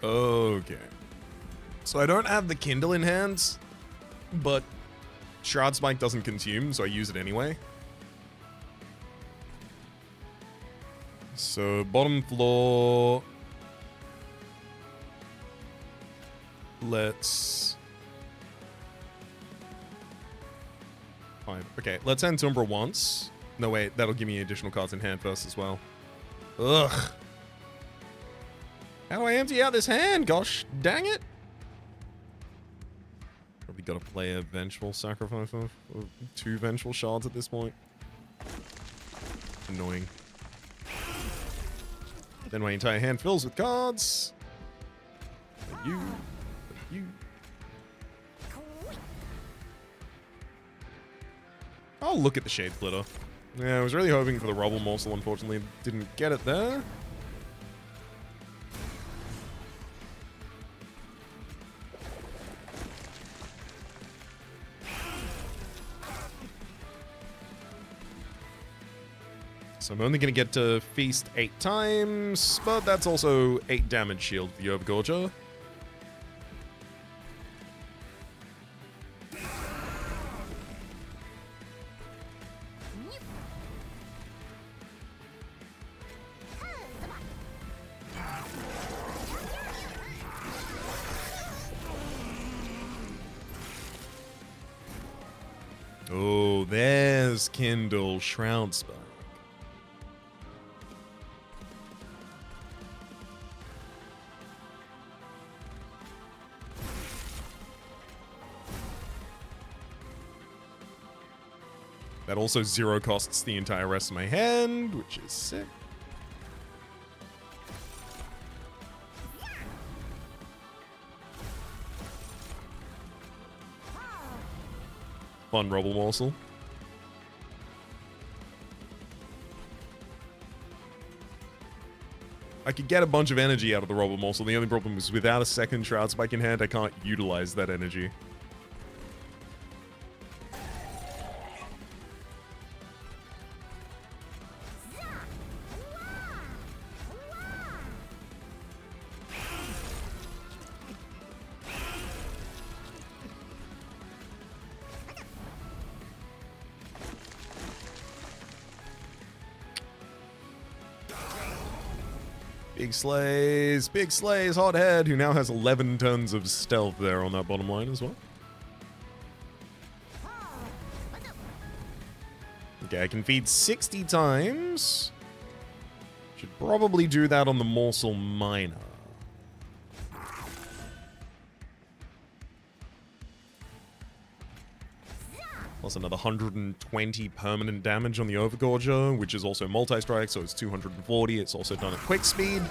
Okay. So I don't have the Kindle in hand, but Shroud Spike doesn't consume, so I use it anyway. So bottom floor. Let's... Fine. Okay, let's end Umbra once. No, wait, that'll give me additional cards in hand first as well. Ugh. How do I empty out this hand? Gosh, dang it. Probably gotta play a Vengeful Sacrifice of 2 Vengeful Shards at this point. Annoying. Then my entire hand fills with cards. You. I'll look at the Shade Splitter. Yeah, I was really hoping for the Rubble Morsel, unfortunately didn't get it there. So I'm only going to get to Feast 8 times, but that's also 8 damage shield for the Overgorger. Oh, there's Kindle Shroud Spike. That also 0 costs the entire rest of my hand, which is sick. Fun Rubble Morsel. I could get a bunch of energy out of the Rubble Morsel. The only problem is without a second Shroud Spike in hand, I can't utilize that energy. Big Slays, Hothead, who now has 11 tons of stealth there on that bottom line as well. Okay, I can feed 60 times. Should probably do that on the Morsel Minor. Plus another 120 permanent damage on the Overgorger, which is also multi-strike, so it's 240. It's also done at quick speed.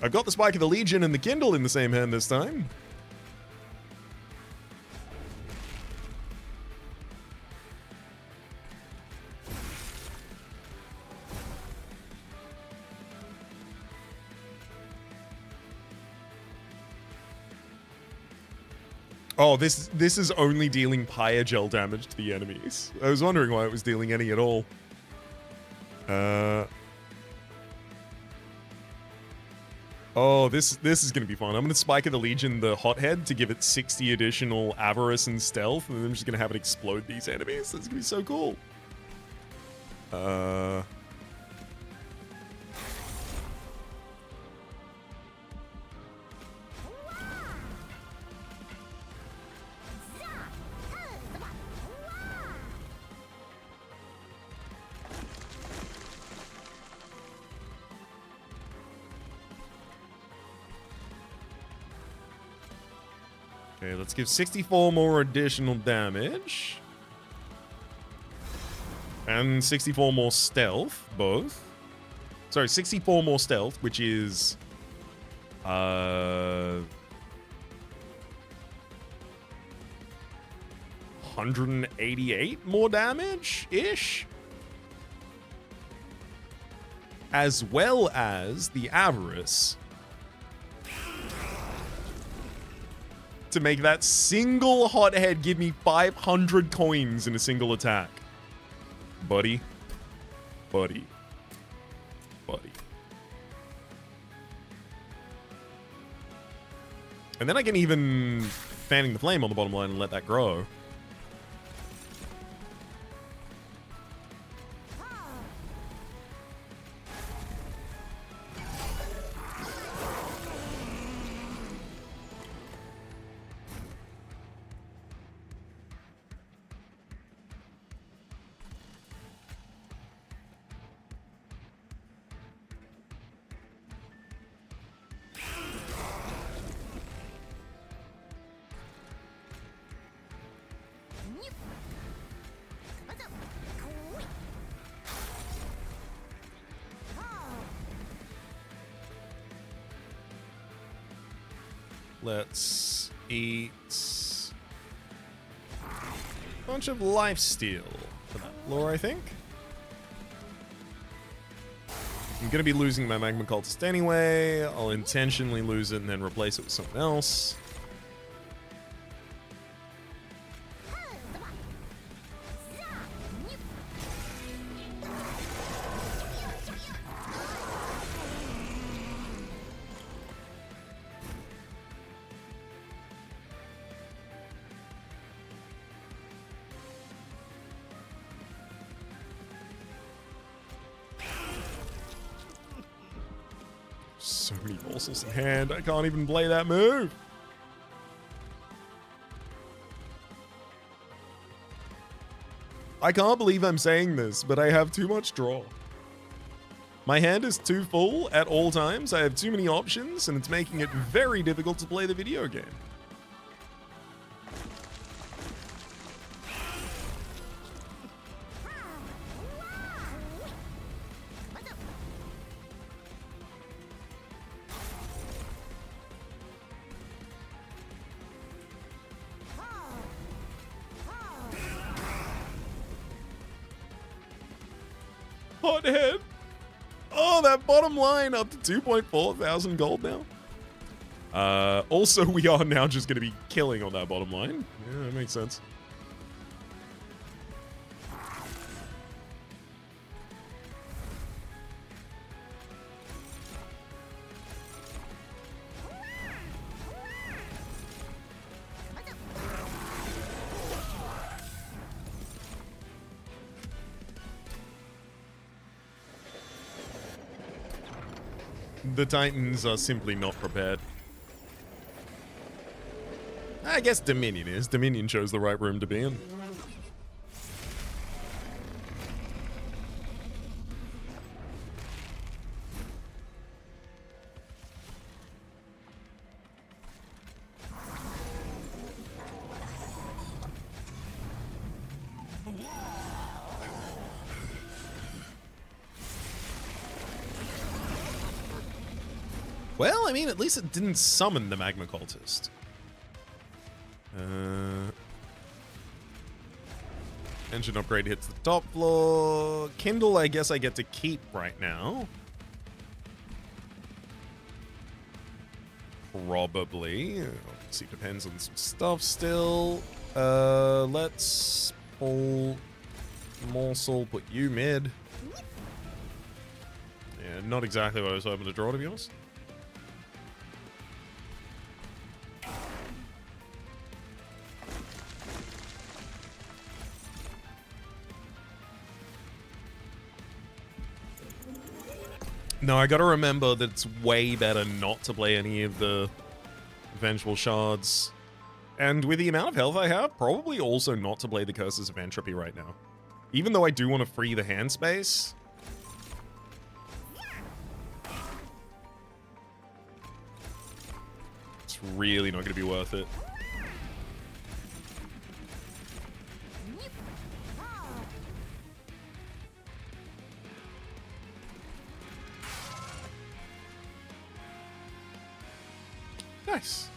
I've got the Spike of the Legion and the Kindle in the same hand this time. Oh, this is only dealing Pyre Gel damage to the enemies. I was wondering why it was dealing any at all. Oh, this is gonna be fun. I'm gonna Spike of the Legion the Hothead to give it 60 additional Avarice and Stealth, and then I'm just gonna have it explode these enemies. That's gonna be so cool. Okay, let's give 64 more additional damage. And 64 more stealth, both. Sorry, 64 more stealth, which is... 188 more damage-ish? as well as the Avarice, to make that single hothead give me 500 coins in a single attack. Buddy. Buddy. Buddy. And then I can even fanning the flame on the bottom line and let that grow. Let's eat a bunch of lifesteal for that lore, I think. I'm going to be losing my Magma Cultist anyway. I'll intentionally lose it and then replace it with something else. So many morsels in hand, I can't even play that move. I can't believe I'm saying this, but I have too much draw. My hand is too full at all times, I have too many options, and it's making it very difficult to play the video game. Hothead. Oh, that bottom line up to 2.4 thousand gold now. Also, we are now just going to be killing on that bottom line. Yeah, that makes sense. The Titans are simply not prepared. I guess Dominion is. Dominion chose the right room to be in. Well, I mean, at least it didn't summon the Magma Cultist. Engine upgrade hits the top floor. Kindle, I guess I get to keep right now. Probably. See, depends on some stuff still. Let's pull Morsel, put you mid. Yeah, not exactly what I was hoping to draw, to be honest. No, I gotta remember that it's way better not to play any of the Vengeful Shards. And with the amount of health I have, probably also not to play the Curses of Entropy right now. Even though I do want to free the hand space. It's really not gonna be worth it. Nice.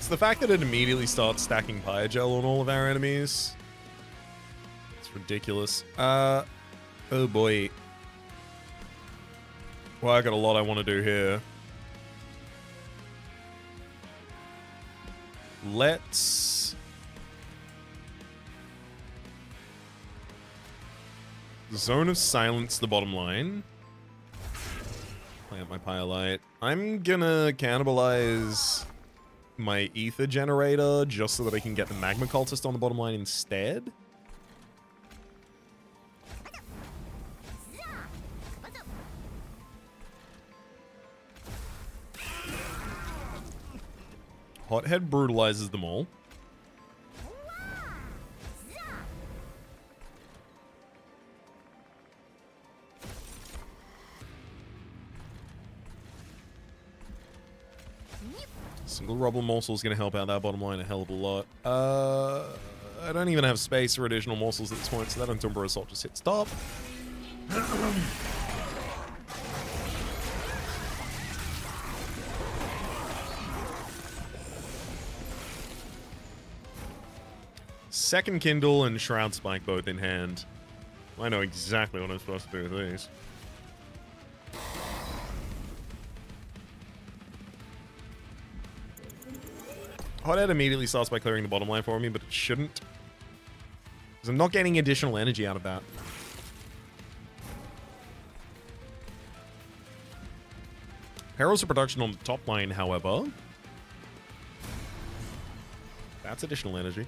It's the fact that it immediately starts stacking Pyre Gel on all of our enemies. It's ridiculous. Oh boy. Well, I got a lot I want to do here. Let's... Zone of Silence, the bottom line. Play up my Pyrelite. I'm gonna cannibalize my Ether Generator just so that I can get the Magma Cultist on the bottom line instead. Hothead brutalizes them all. Single Rubble Morsel is going to help out that bottom line a hell of a lot. I don't even have space for additional morsels at this point, so that Entombra Assault just hit stop. Second Kindle and Shroud Spike both in hand. I know exactly what I'm supposed to do with these. Hothead immediately starts by clearing the bottom line for me, but it shouldn't. Because I'm not getting additional energy out of that. Perils of Production on the top line, however. That's additional energy.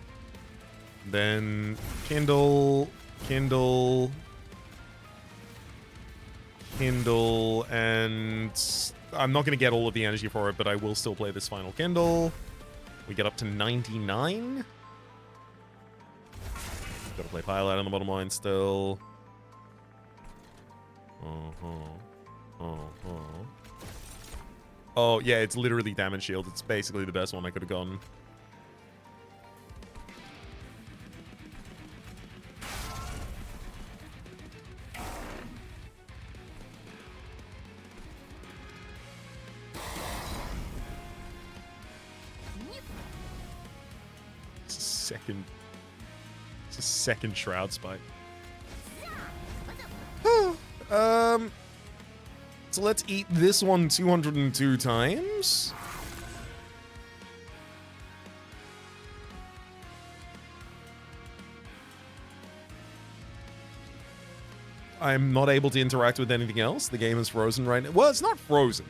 Then Kindle, Kindle, Kindle, and I'm not going to get all of the energy for it, but I will still play this final Kindle. We get up to 99. Gotta play Pilot on the bottom line still. Oh, yeah, it's literally Damage Shield. It's basically the best one I could have gotten. It's a second Shroud Spike. So let's eat this one 202 times. I'm not able to interact with anything else. The game is frozen right now. Well, it's not frozen.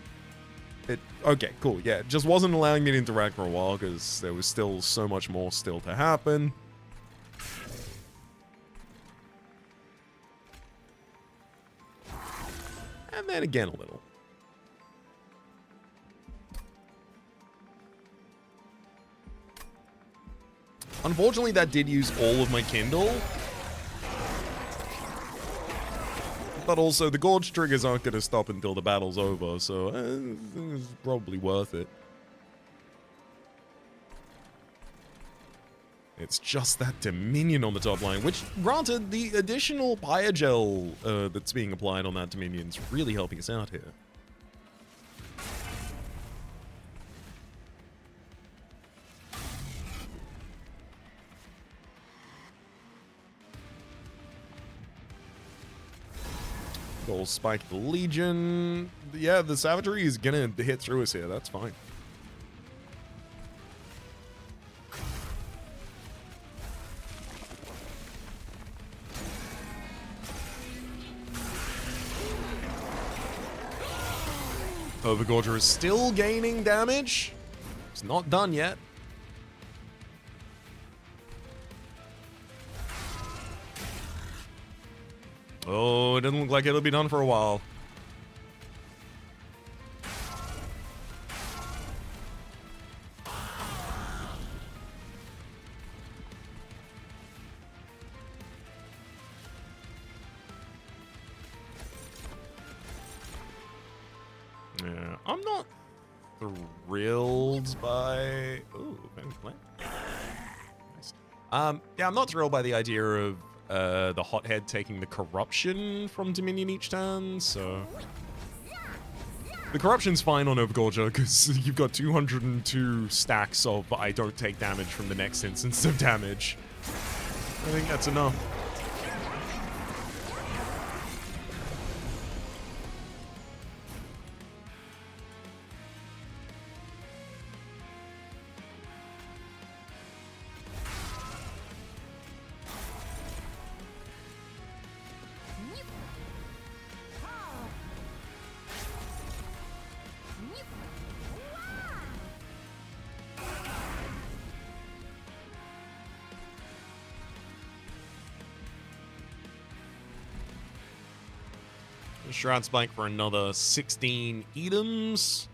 Okay, cool. Yeah, it just wasn't allowing me to interact for a while because there was still so much more still to happen. And then again a little. Unfortunately, that did use all of my Kindle. But also, the Gorge triggers aren't going to stop until the battle's over, so it's probably worth it. It's just that Dominion on the top line, which, granted, the additional Pyre Gel that's being applied on that Dominion is really helping us out here. Goal Spike the Legion. Yeah, the Savagery is gonna hit through us here. That's fine. Overgorged is still gaining damage. It's not done yet. Oh, it doesn't look like it'll be done for a while. Yeah, I'm not thrilled by... Ooh, nice. Yeah, I'm not thrilled by the idea of the Hothead taking the corruption from Dominion each turn, so... The corruption's fine on Overgorged because you've got 202 stacks of I don't take damage from the next instance of damage. I think that's enough. Shroud Spike for another 16 items.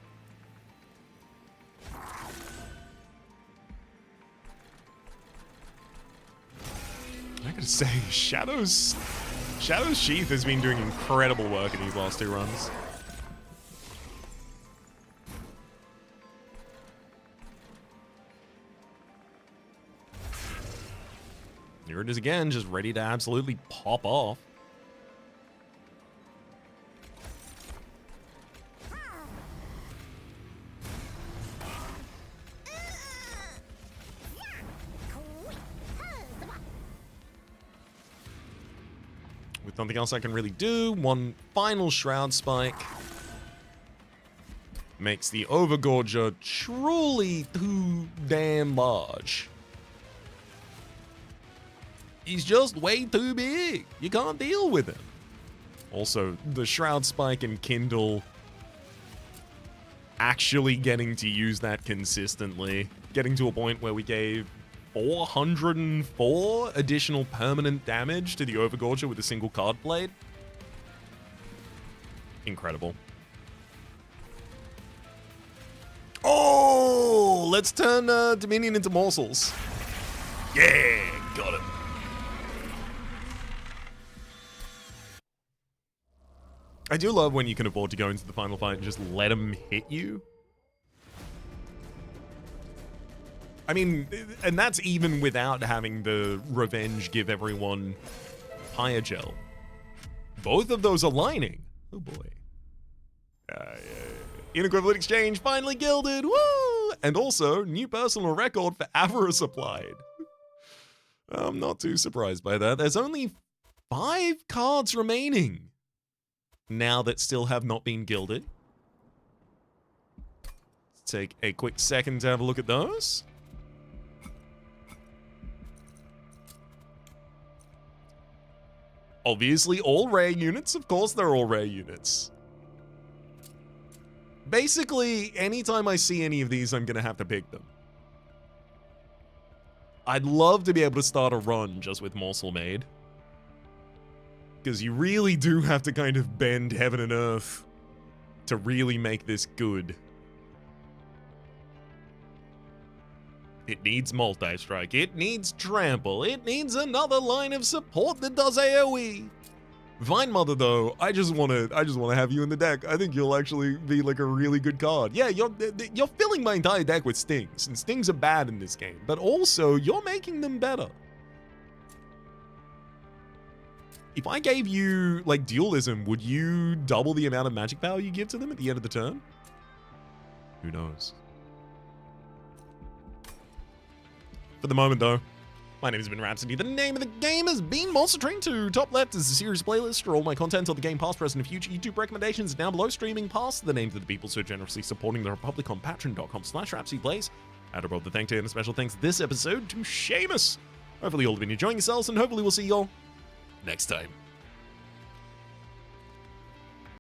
I gotta say, Shadow's Sheath has been doing incredible work in these last 2 runs. Here it is again, just ready to absolutely pop off. With nothing else I can really do, one final Shroud Spike makes the Overgorged truly too damn large. He's just way too big. You can't deal with him. Also, the Shroud Spike and Kindle actually getting to use that consistently. Getting to a point where we gave 404 additional permanent damage to the Overgorged with a single card blade. Incredible. Oh, let's turn Dominion into morsels. Yeah, got him. I do love when you can afford to go into the final fight and just let them hit you. I mean, and that's even without having the revenge give everyone higher gel. Both of those aligning. Oh boy. Inequivalent exchange finally gilded. Woo! And also, new personal record for Avarice applied. I'm not too surprised by that. There's only 5 cards remaining now that still have not been gilded. Let's take a quick second to have a look at those. Obviously, all rare units. Of course, they're all rare units. Basically, anytime I see any of these, I'm going to have to pick them. I'd love to be able to start a run just with Morsel Made. Because you really do have to kind of bend heaven and earth to really make this good. It needs multi-strike, it needs trample, it needs another line of support that does AoE. Vine Mother though, I just wanna have you in the deck. I think you'll actually be like a really good card. Yeah, you're filling my entire deck with stings, and stings are bad in this game, but also you're making them better. If I gave you like dualism, would you double the amount of magic power you give to them at the end of the turn? Who knows? For the moment, though, my name has been Rhapsody. The name of the game has been Monster Train 2. Top left is a series playlist for all my content on the game past, present, and future. YouTube recommendations down below. Streaming past the names of the people so generously supporting the Republic on patreon.com/RhapsodyPlays. Add above the thank you and a special thanks this episode to Seamus. Hopefully you all have been enjoying yourselves, and hopefully we'll see you all next time.